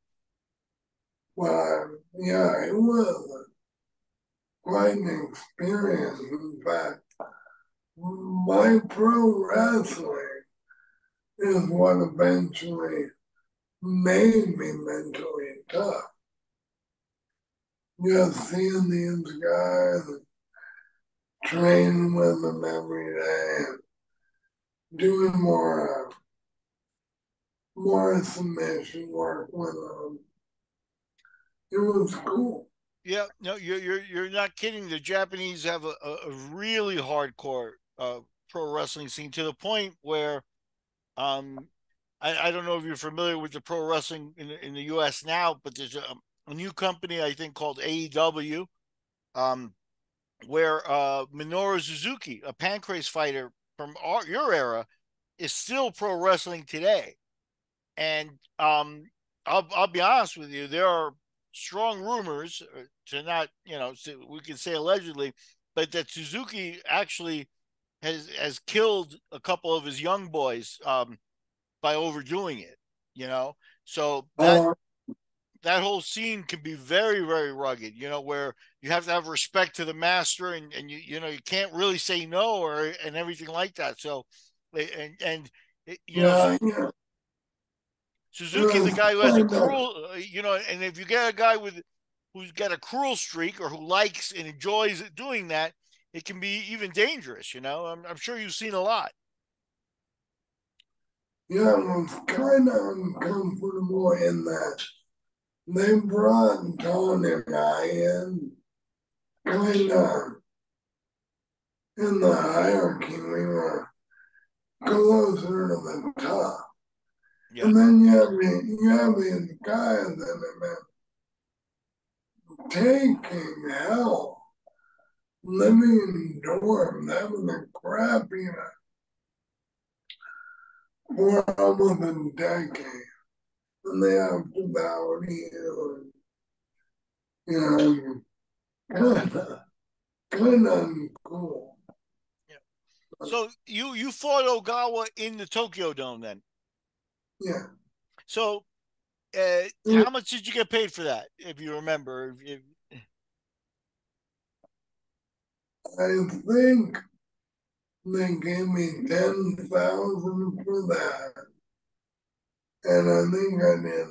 But yeah, it was quite an experience. In fact, my pro wrestling is what eventually made me mentally tough. Just seeing these guys, training with them every day, and doing more submission work with them. It was cool. Yeah, no, you're not kidding. The Japanese have a really hardcore pro wrestling scene to the point where um I don't know if you're familiar with the pro wrestling in the US now, but there's a new company I think called AEW, um, where Minoru Suzuki, a pancrase fighter from your era, is still pro wrestling today. And I'll be honest with you, there are strong rumors to not, we can say allegedly, but that Suzuki actually has killed a couple of his young boys by overdoing it. You know, so Uh, that whole scene can be very very rugged. Where you have to have respect to the master, and you can't really say no or and everything like that. So, and yeah, yeah. It Suzuki's a was guy who has a kind of, cruel, and if you get a guy who's got a cruel streak or who likes and enjoys doing that, it can be even dangerous. I'm sure you've seen a lot. yeah, it was kind of uncomfortable in that they brought Tone and I in kind of in the hierarchy. We were closer to the top. Yeah. And then you have these guys that have been taking hell, living in dorms, having the crap, for almost a decade. And they have to bow to you. And, kind of cool. Yeah. So you fought Ogawa in the Tokyo Dome then. Yeah. So how much did you get paid for that, if you remember? I think they gave me 10,000 for that. And I think I did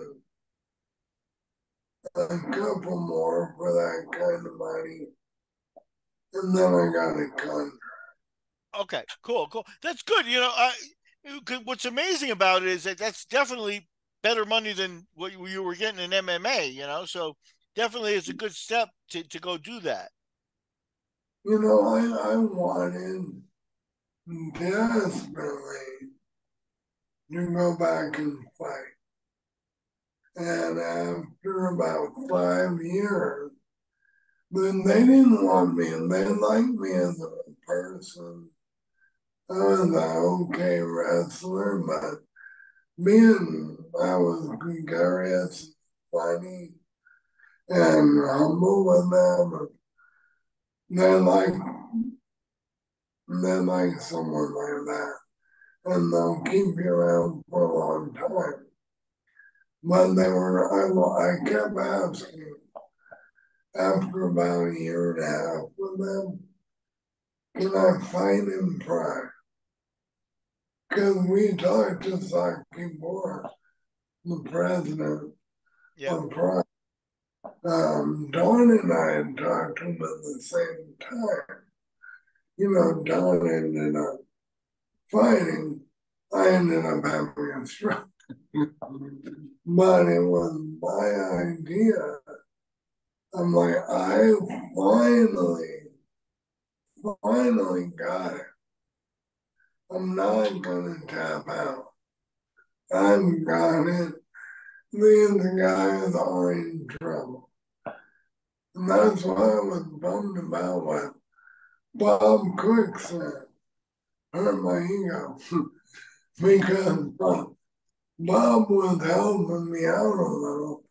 a couple more for that kind of money. And then I got a contract. Okay, cool, cool. That's good. What's amazing about it is that that's definitely better money than what you were getting in MMA. So definitely it's a good step to go do that. I wanted desperately to go back and fight. And after about 5 years, then they didn't want me and they liked me as a person. I was an okay wrestler, but I was gregarious, funny, and humble with them. They like they like someone like that, and they'll keep you around for a long time. But they were, I kept asking after about a year and a half with them, can I fight in Pride? Because we talked to Saki Moore, the president Yeah. of Pride. Dawn and I had talked to him at the same time. You know, Dawn ended up fighting. I ended up having a stroke. But it was my idea. I'm like, I finally got it. I'm not gonna tap out. I've got it. These guys are in trouble. And that's why I was bummed about what Bob Quick said. Hurt my ego. Because Bob was helping me out a little.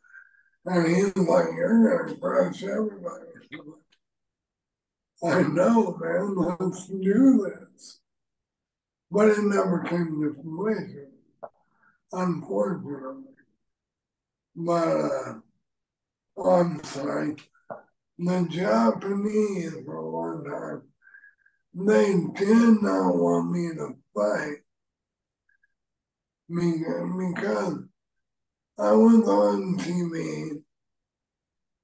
And he's like, you're gonna crush everybody. I know, man, let's do this. But it never came to fruition, unfortunately. But I'm sorry, the Japanese for a long time, they did not want me to fight because I was on TV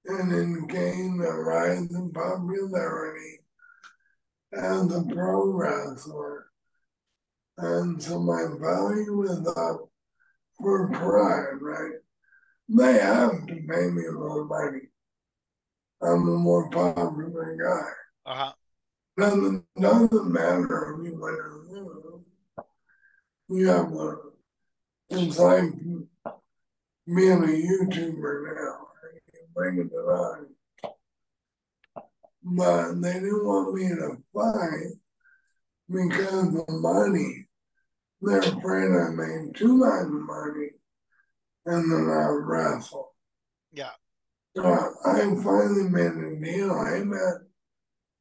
and it gained a rise in popularity as a pro wrestler. And so my value was up for Pride, right? They have to pay me more money. I'm a more popular guy. Uh-huh. Doesn't matter if you win or lose. You have a, it's like being a YouTuber now. You bring it on. But they didn't want me to fight because of money. They're afraid I made too much money and then I'll wrestle. Yeah. So I finally made a deal. I met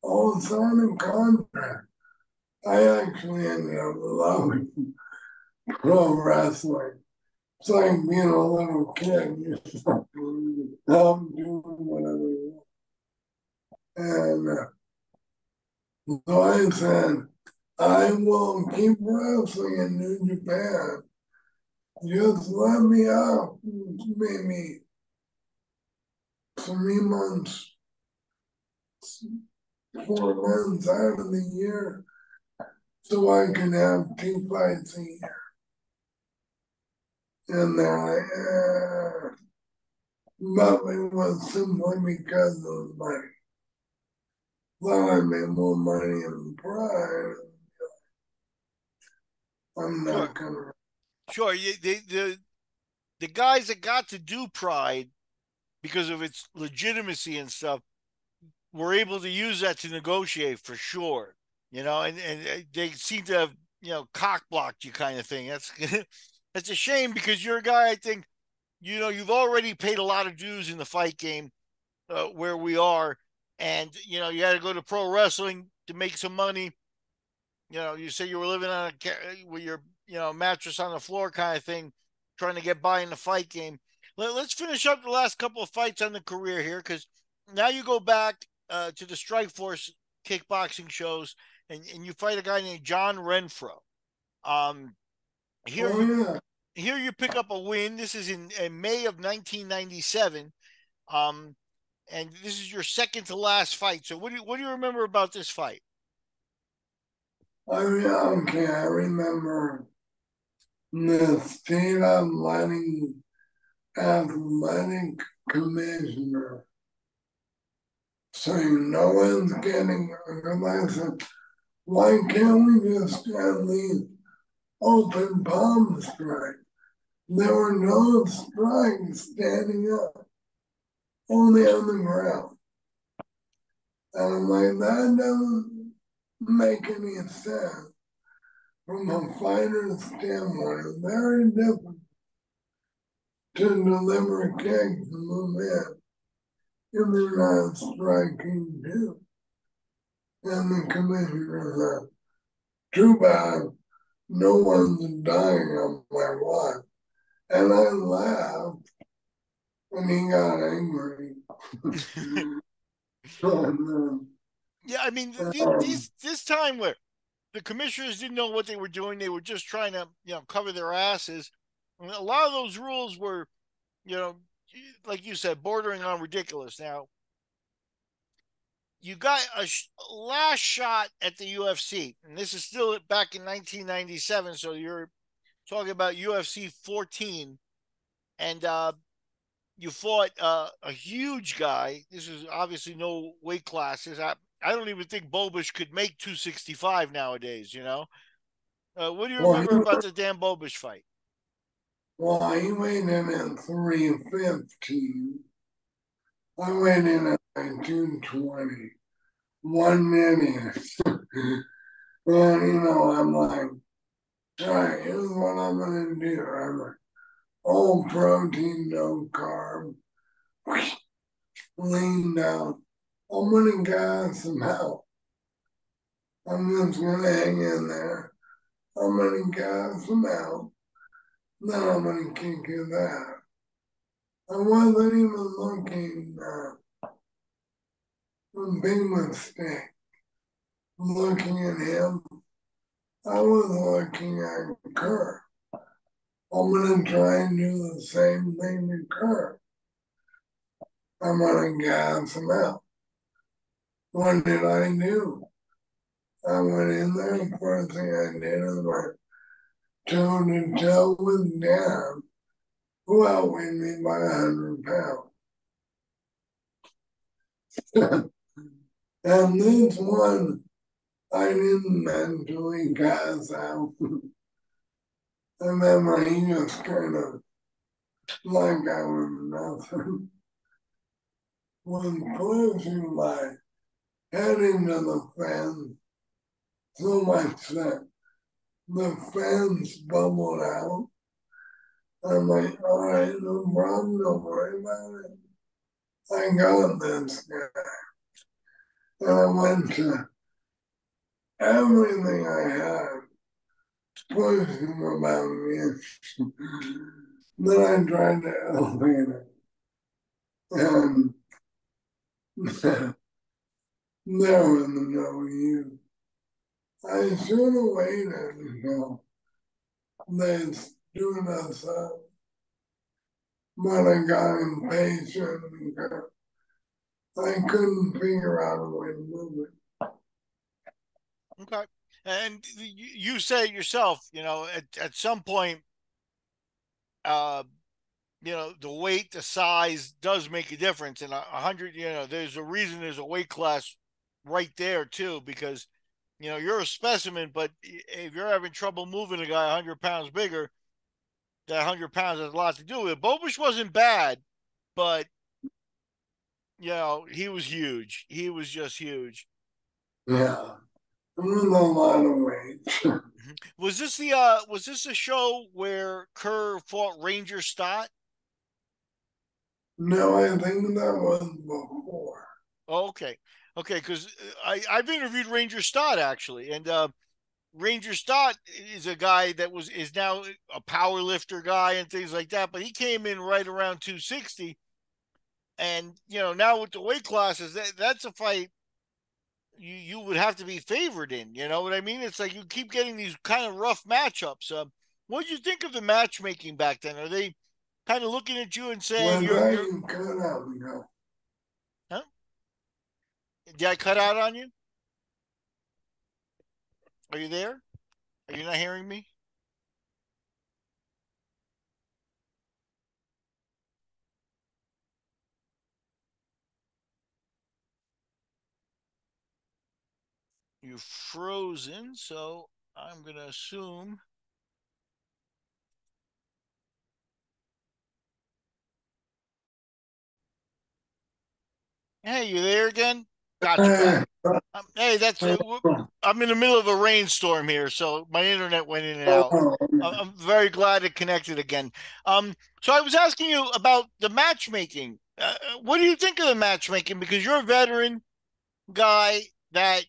all signed a contract. I actually ended up loving pro wrestling. It's like being a little kid. I'm doing whatever you want. And so I said, I will keep wrestling in New Japan. Just let me out maybe 3 months, 4 months out of the year so I can have 2 fights a year. And they're like, but it was simply because of the money. Thought I made more money in Pride. I'm Sure. not gonna. Sure. The guys that got to do Pride because of its legitimacy and stuff were able to use that to negotiate for sure. And they seem to have, cock blocked you kind of thing. That's that's a shame because you're a guy, I think, you've already paid a lot of dues in the fight game where we are. And, you had to go to pro wrestling to make some money. You say you were living on with your, mattress on the floor kind of thing, trying to get by in the fight game. Let's finish up the last couple of fights on the career here because now you go back to the Strikeforce kickboxing shows and you fight a guy named John Renfro. Um, here Oh you yeah, here you pick up a win. This is in May of 1997. Um, and this is your second to last fight. So what do you remember about this fight? okay. I remember the state athletic commissioner saying no one's getting. And I said, why can't we just at least open palm strike? There were no strikes standing up, only on the ground. And I'm like, that doesn't make any sense from a fighter's standpoint. It's very different to deliver a kick to move in if you're not striking too. And the commissioner said, too bad, no one's dying on my watch. And I laughed, and he got angry. And, Yeah, I mean, this time where the commissioners didn't know what they were doing, they were just trying to cover their asses. And a lot of those rules were, you know, like you said, bordering on ridiculous. Now, you got a last shot at the UFC, and this is still back in 1997. So you're talking about UFC 14, and you fought a huge guy. This is obviously no weight classes. I don't even think Bobish could make 265 nowadays. What do you well, remember about the Dan Bobish fight? he weighed in at 315. I went in at like 220. 1 minute. Well, I'm like, all right, here's what I'm going to do. I'm like, all protein, no carb, lean down. I'm going to gas them out. I'm just going to hang in there. I'm going to gas them out. Then I'm going to kick his ass. I wasn't even looking a big mistake. Looking at him, I was looking at Kerr. I'm going to try and do the same thing to Kerr. I'm going to gas him out. What did I do? I went in there, and first thing I did is went toe to toe with Dan, who outweighed me by 100 pounds. And this one, I didn't mentally gas out. I remember he just kind of, like I was nothing, was pushing my head into the fence so much that the fence bubbled out. I'm like, all right, no problem, don't worry about it. I got this guy. And I went to everything I had, pushing about me. Then I tried to elevate it. And there was no use. I should have waited until they stood us up. But I got impatient because I couldn't figure out a way to move it. Okay. And you say it yourself, at some point, uh, the weight, the size does make a difference. And 100, there's a reason there's a weight class right there too, because, you're a specimen, but if you're having trouble moving a guy 100 pounds bigger, that 100 pounds has a lot to do with it. Bobish wasn't bad, but, he was huge. He was just huge. Yeah, it was a lot of weight. Was this a show where Kerr fought Ranger Stott? No, I think that was before. Oh, okay. Okay, because I've interviewed Ranger Stott actually, and Ranger Stott is a guy that is now a power lifter guy and things like that, but he came in right around 260, and now with the weight classes, that's a fight you would have to be favored in. You know what I mean? It's like you keep getting these kind of rough matchups. What did you think of the matchmaking back then? Are they kind of looking at you and saying When you're I cut out, huh? Did I cut out on you? Are you there? Are you not hearing me? You're frozen, so I'm gonna assume. Hey, you there again? Got you back. Hey, I'm in the middle of a rainstorm here, so my internet went in and out. I'm very glad it connected again. So I was asking you about the matchmaking. What do you think of the matchmaking? Because you're a veteran guy that,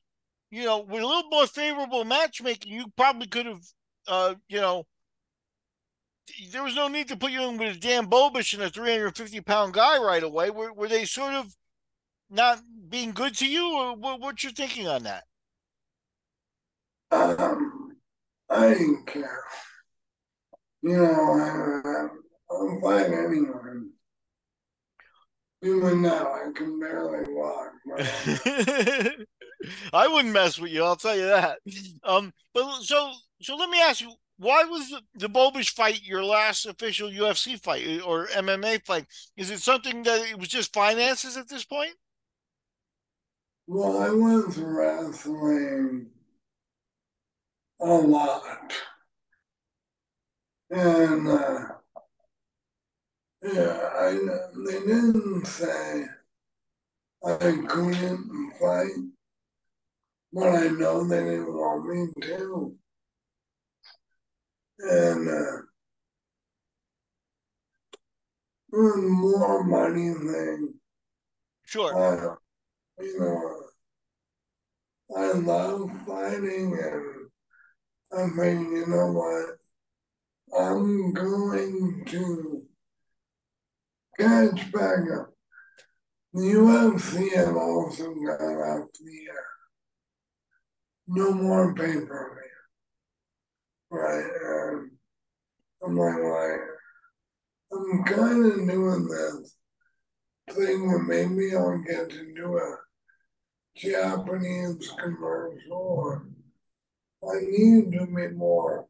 with a little more favorable matchmaking, you probably could have, there was no need to put you in with Dan Bobish and a 350-pound guy right away. Were they sort of not being good to you, or what's your thinking on that? Um, I didn't care. You know, I'll fight anyone. Even now, I can barely walk, but I wouldn't mess with you. I'll tell you that. But so let me ask you, why was the Bobish fight your last official UFC fight or MMA fight? Is it something that it was just finances at this point? well, I was wrestling a lot, and yeah, they didn't say I couldn't fight, but I know they didn't want me to, and it was more money thing. Sure, Uh, you know, I love fighting, and I mean, you know what? I'm going to catch back up. The UFC have also gone off the air. No more pay-per-view, right? I'm like, I'm kind of doing this thing where maybe I'll get to do a Japanese commercial. Or I need to be more.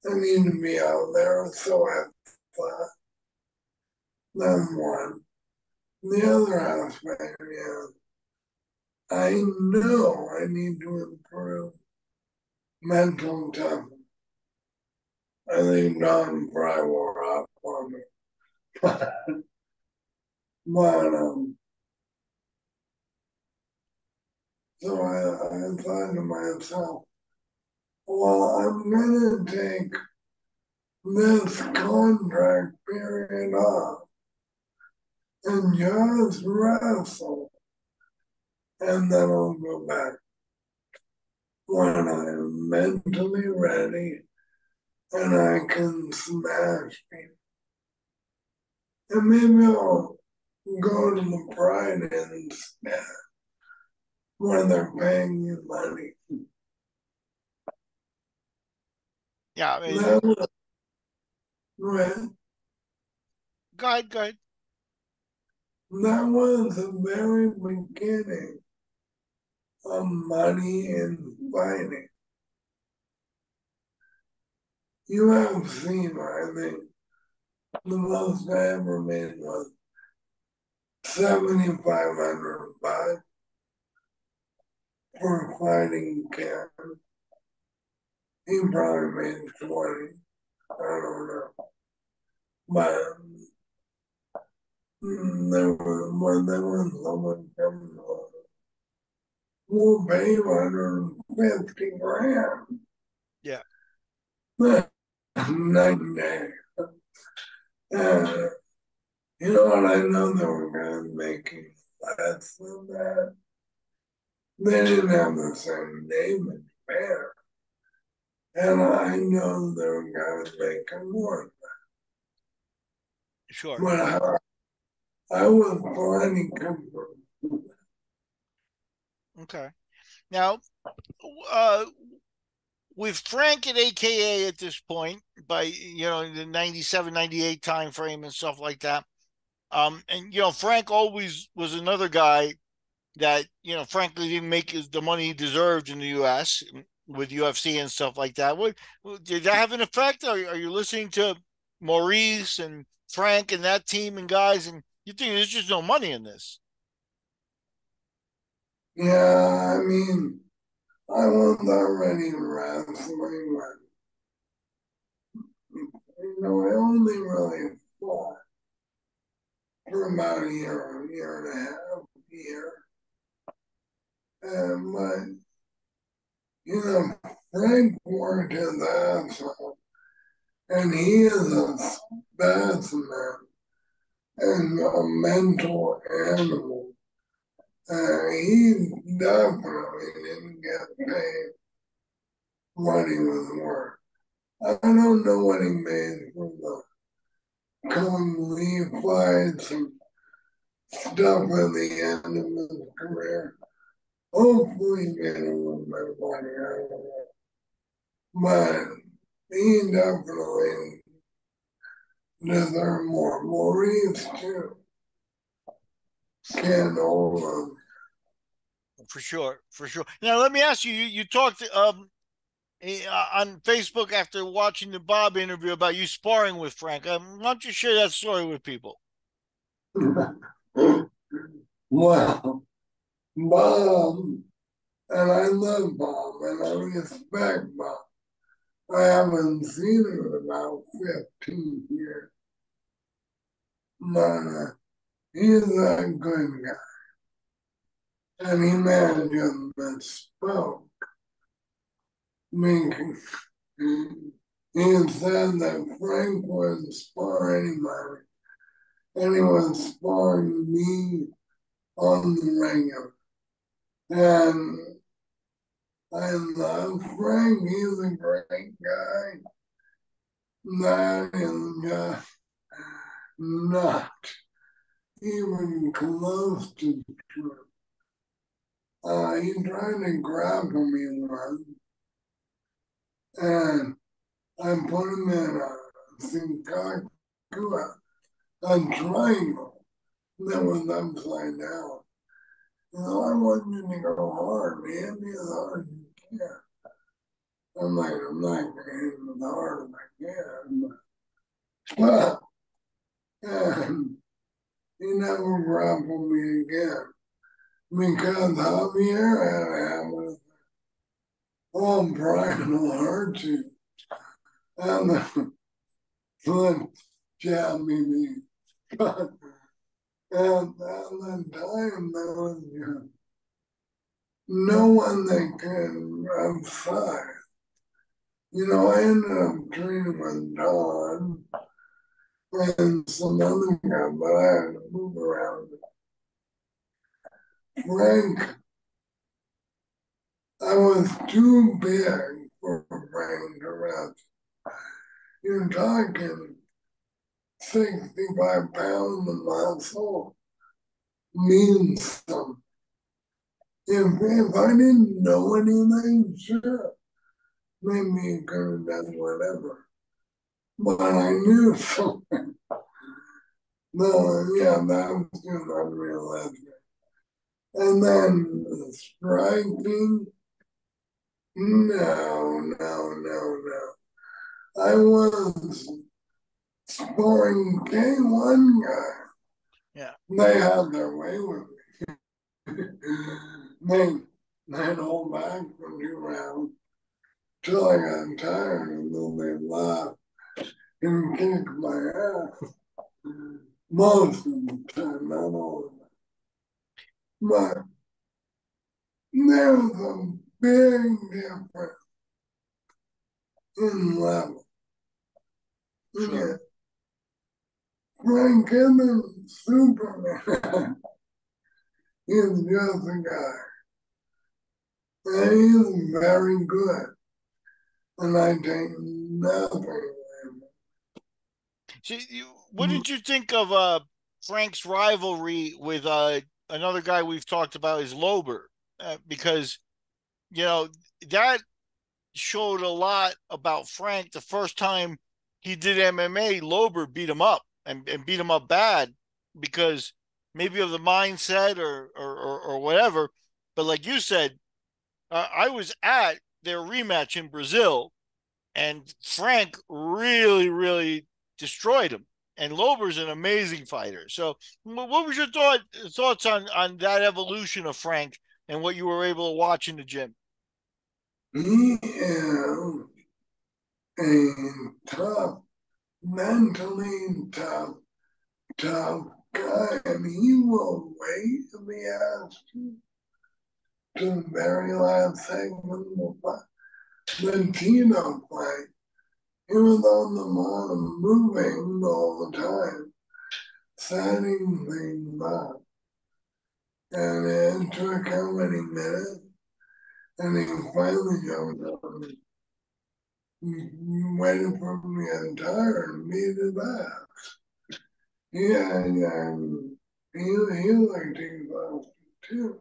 I need to be out there. So I thought that's one. The other aspect is I know I need to improve mental toughness. I think Don probably wore up on me. But so I thought to myself, well, I'm going to take this contract period off and just wrestle, and then I'll go back when I'm mentally ready and I can smash people. And maybe I'll go to the Pride instead when they're paying you money. yeah. I mean, That was, right, go ahead. that was the very beginning of money in fighting. You have seen, I think, the most I ever made was 7,500 for fighting camp. He probably made 20. I don't know. But there was someone coming on. We'll pay 150 grand. Yeah, Night and day. Uh, you know what? I know they were going to making less than that. They didn't have the same name in Japan. And I know they were going to make more. sure. But I was planning comfort. Okay. Now, uh, with Frank at AKA at this point, by the 97, 98 time frame and stuff like that. And Frank always was another guy that frankly didn't make the money he deserved in the U.S. with UFC and stuff like that. What did that have an effect? Are you listening to Maurice and Frank and that team and guys, and you think there's just no money in this? Yeah, I mean, I was already wrestling when, I only really fought for about a year and a half, year. But, Frank worked his ass off, and he is a specimen and a mental animal. He definitely didn't get paid what he was worth. I don't know what he made from the Kung Lee fights and stuff at the end of his career. Hopefully, he made a little bit of money out of it. But he definitely deserved more. Maurice, too. Can't hold him. For sure, for sure. Now, let me ask you. You talked on Facebook after watching the Bob interview about you sparring with Frank. Why don't you share that story with people? Well, Bob, and I love Bob, and I respect Bob. I haven't seen him in about 15 years. But he's a good guy. And he managed to misspoke. Making, he said that Frank wouldn't spar anybody. And he was sparring me on the regular. And I love Frank. He's a great guy. That is just not even close to true. He tried to grab me once, and I put him in a Sinkaku, a triangle that was upside down. You know, I want you to go hard, man. Be as hard as you can. I'm like, I'm not going to hit him as hard as I can. But, and he never grappled me again. Because Javier had a habit of bridal hardship and the foot jabbing me. But at the time, there was no one that could outside. You know, I ended up training with Don and some other guy, but I had to move around. Frank, I was too big for Frank to rest. You're talking 65 pounds of muscle means something. If I didn't know anything, sure, maybe you could have done whatever. But I knew something. No, yeah, that was just unrealistic. And then striking, no. I was scoring K1 guy. Yeah. They had their way with me. They'd hold back for 2 rounds till I got tired and then they laughed and kicked my ass. Most of the time, not all of it. But there's a big difference in level. Sure. Yeah. Frank Evans, Superman, is just a guy. And he's very good. And I take nothing away from See, what him. did you think of Frank's rivalry with another guy we've talked about is Lober? Because you know that showed a lot about Frank. The first time he did MMA, Lober beat him up and beat him up bad because maybe of the mindset or whatever. But like you said, I was at their rematch in Brazil, and Frank really destroyed him. And Lober's an amazing fighter. So, what was your thoughts on that evolution of Frank and what you were able to watch in the gym? He is a tough, mentally tough guy, and he will wait to be asked to the very last segment of the fight. The Tino fight, he was on the bottom, moving all the time, setting things up. And it took how many minutes? And he finally jumped on me. waiting for me to retire and me to that. Yeah, yeah. He liked exhausted too.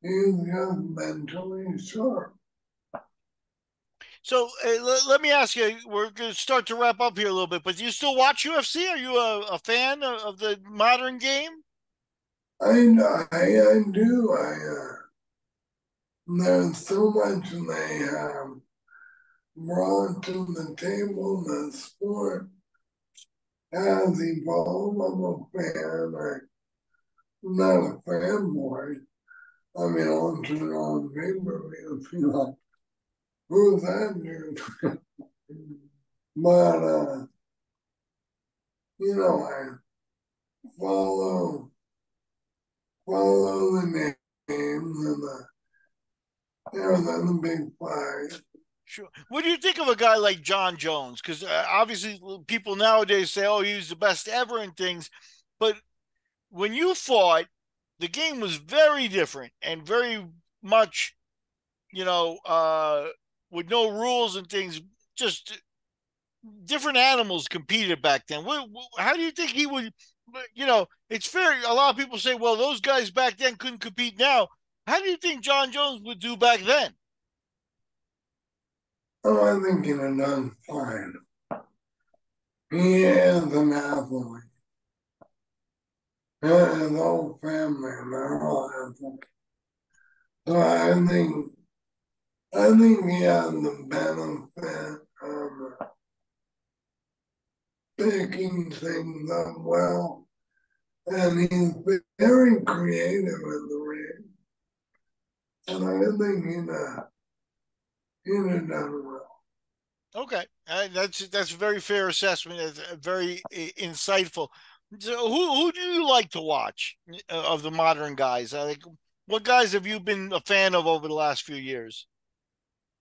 He's just mentally sharp. So let me ask you, we're going to start to wrap up here a little bit, but do you still watch UFC? Are you a fan of the modern game? I do. There's so much they have brought to the table. The sport has evolved. I'm a fan. I'm not a fanboy. I mean, I'll turn on pay-per-view if you like. Who's that dude? But, I follow follow the names and the big five. Sure. What do you think of a guy like John Jones? Because obviously people nowadays say, "Oh, he was the best ever" and things, but when you fought, the game was very different and very much, you know, with no rules and things. Just different animals competed back then. How do you think he would? It's fair. A lot of people say, "Well, those guys back then couldn't compete now." How do you think John Jones would do back then? Oh, I think he'd have done fine. He is an athlete. And his whole family, they're all athletes. So I think he has the benefit of picking things up well. And he's very creative in the ring. And I think he'd have done well. Okay, that's a very fair assessment. It's very insightful. So, who do you like to watch of the modern guys? Like, what guys have you been a fan of over the last few years?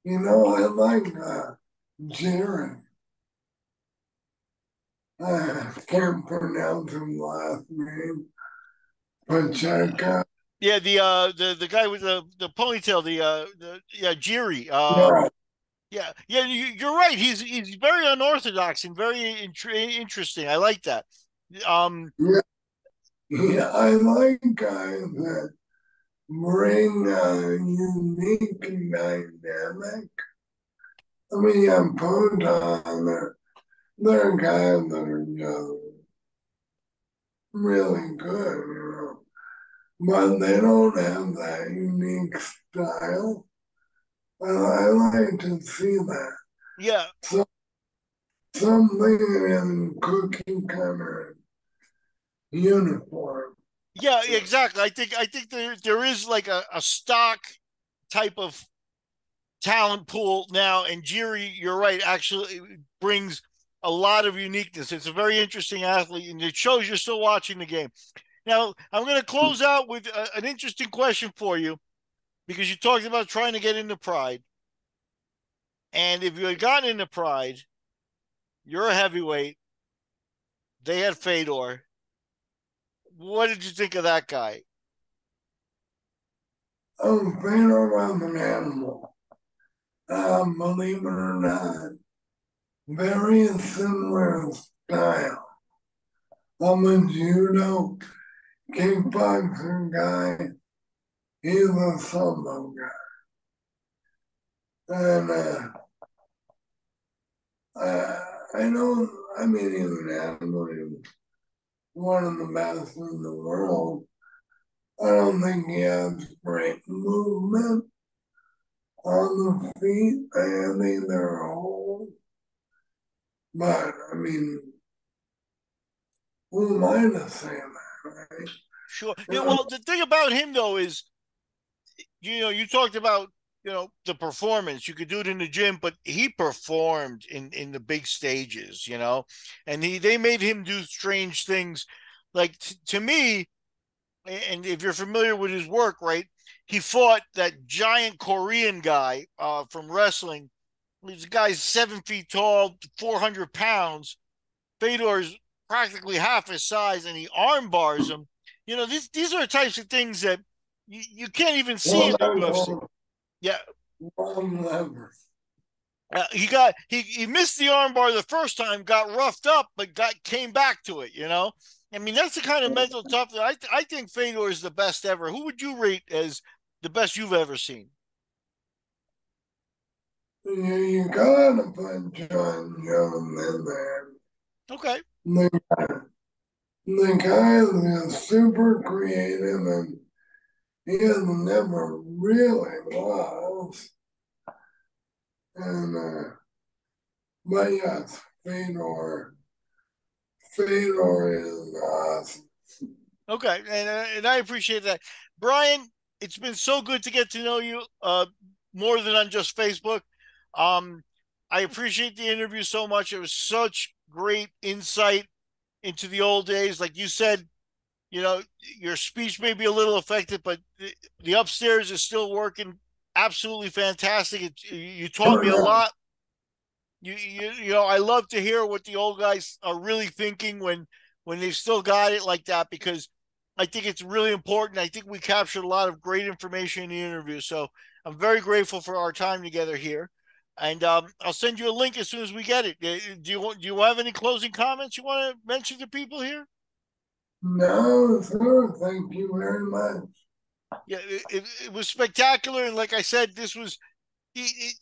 I like Jerry. I can't pronounce his last name. Pacheco. Yeah, the guy with the ponytail, yeah, Jiri. Yeah, Yeah, you're right. He's very unorthodox and very interesting. I like that. Um, yeah, yeah. I like guys that bring a unique dynamic. I mean, yeah, Poton, they're guys that are just really good. But they don't have that unique style. I like to see that. yeah, So, something in cookie cutter uniform. yeah, exactly. I think there is like a stock type of talent pool now, and Jiri, you're right, actually brings a lot of uniqueness. It's a very interesting athlete, and it shows you're still watching the game. Now, I'm going to close out with an interesting question for you because you talked about trying to get into Pride. And if you had gotten into Pride, you're a heavyweight, they had Fedor. What did you think of that guy? I'm Fedor was an animal. Believe it or not, very similar style. I'm a judo kickboxing guy. He's a solo guy. And I don't, I mean, he's an animal. He's one of the best in the world. I don't think he has great movement on the feet. I think they're old. But, I mean, who am I to say that, right? Sure. Yeah, And well, the thing about him though is, you talked about, the performance. You could do it in the gym, but he performed in the big stages, and they made him do strange things. Like to me, and if you're familiar with his work, right? He fought that giant Korean guy from wrestling. This guy's 7 feet tall, 400 pounds. Fedor's practically half his size, and he arm bars him. These are the types of things that you can't even see well, in the that's UFC. all Yeah, one lever. He missed the armbar the first time, got roughed up, but came back to it. I mean, that's the kind of mental toughness. I think Fedor is the best ever. Who would you rate as the best you've ever seen? You gotta put John Jones in there. Okay. The, the guy is super creative and he has never really lost. And but yes, Fedor is awesome. Okay, and I appreciate that, Brian. It's been so good to get to know you, more than on just Facebook. Um, I appreciate the interview so much. It was such great insight into the old days. Like you said, your speech may be a little affected, but the upstairs is still working absolutely fantastic. You taught me a lot. I love to hear what the old guys are really thinking when they've still got it like that, because I think it's really important. I think we captured a lot of great information in the interview. So I'm very grateful for our time together here. And I'll send you a link as soon as we get it. Do you have any closing comments you want to mention to people here? No, sir, thank you very much. Yeah, it was spectacular. And like I said, this was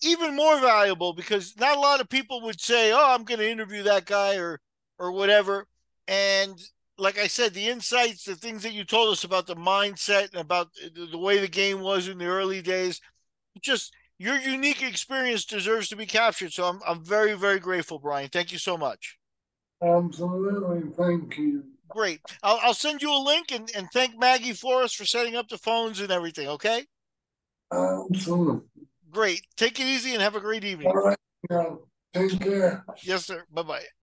even more valuable because not a lot of people would say, "Oh, I'm going to interview that guy," or whatever. And like I said, the insights, the things that you told us about the mindset and about the way the game was in the early days, just your unique experience deserves to be captured. So I'm very very grateful, Brian. Thank you so much. Absolutely, thank you. Great. I'll send you a link and thank Maggie for us for setting up the phones and everything. Okay. Absolutely. Great. Take it easy and have a great All evening. right, now, take care. Yes, sir. Bye bye.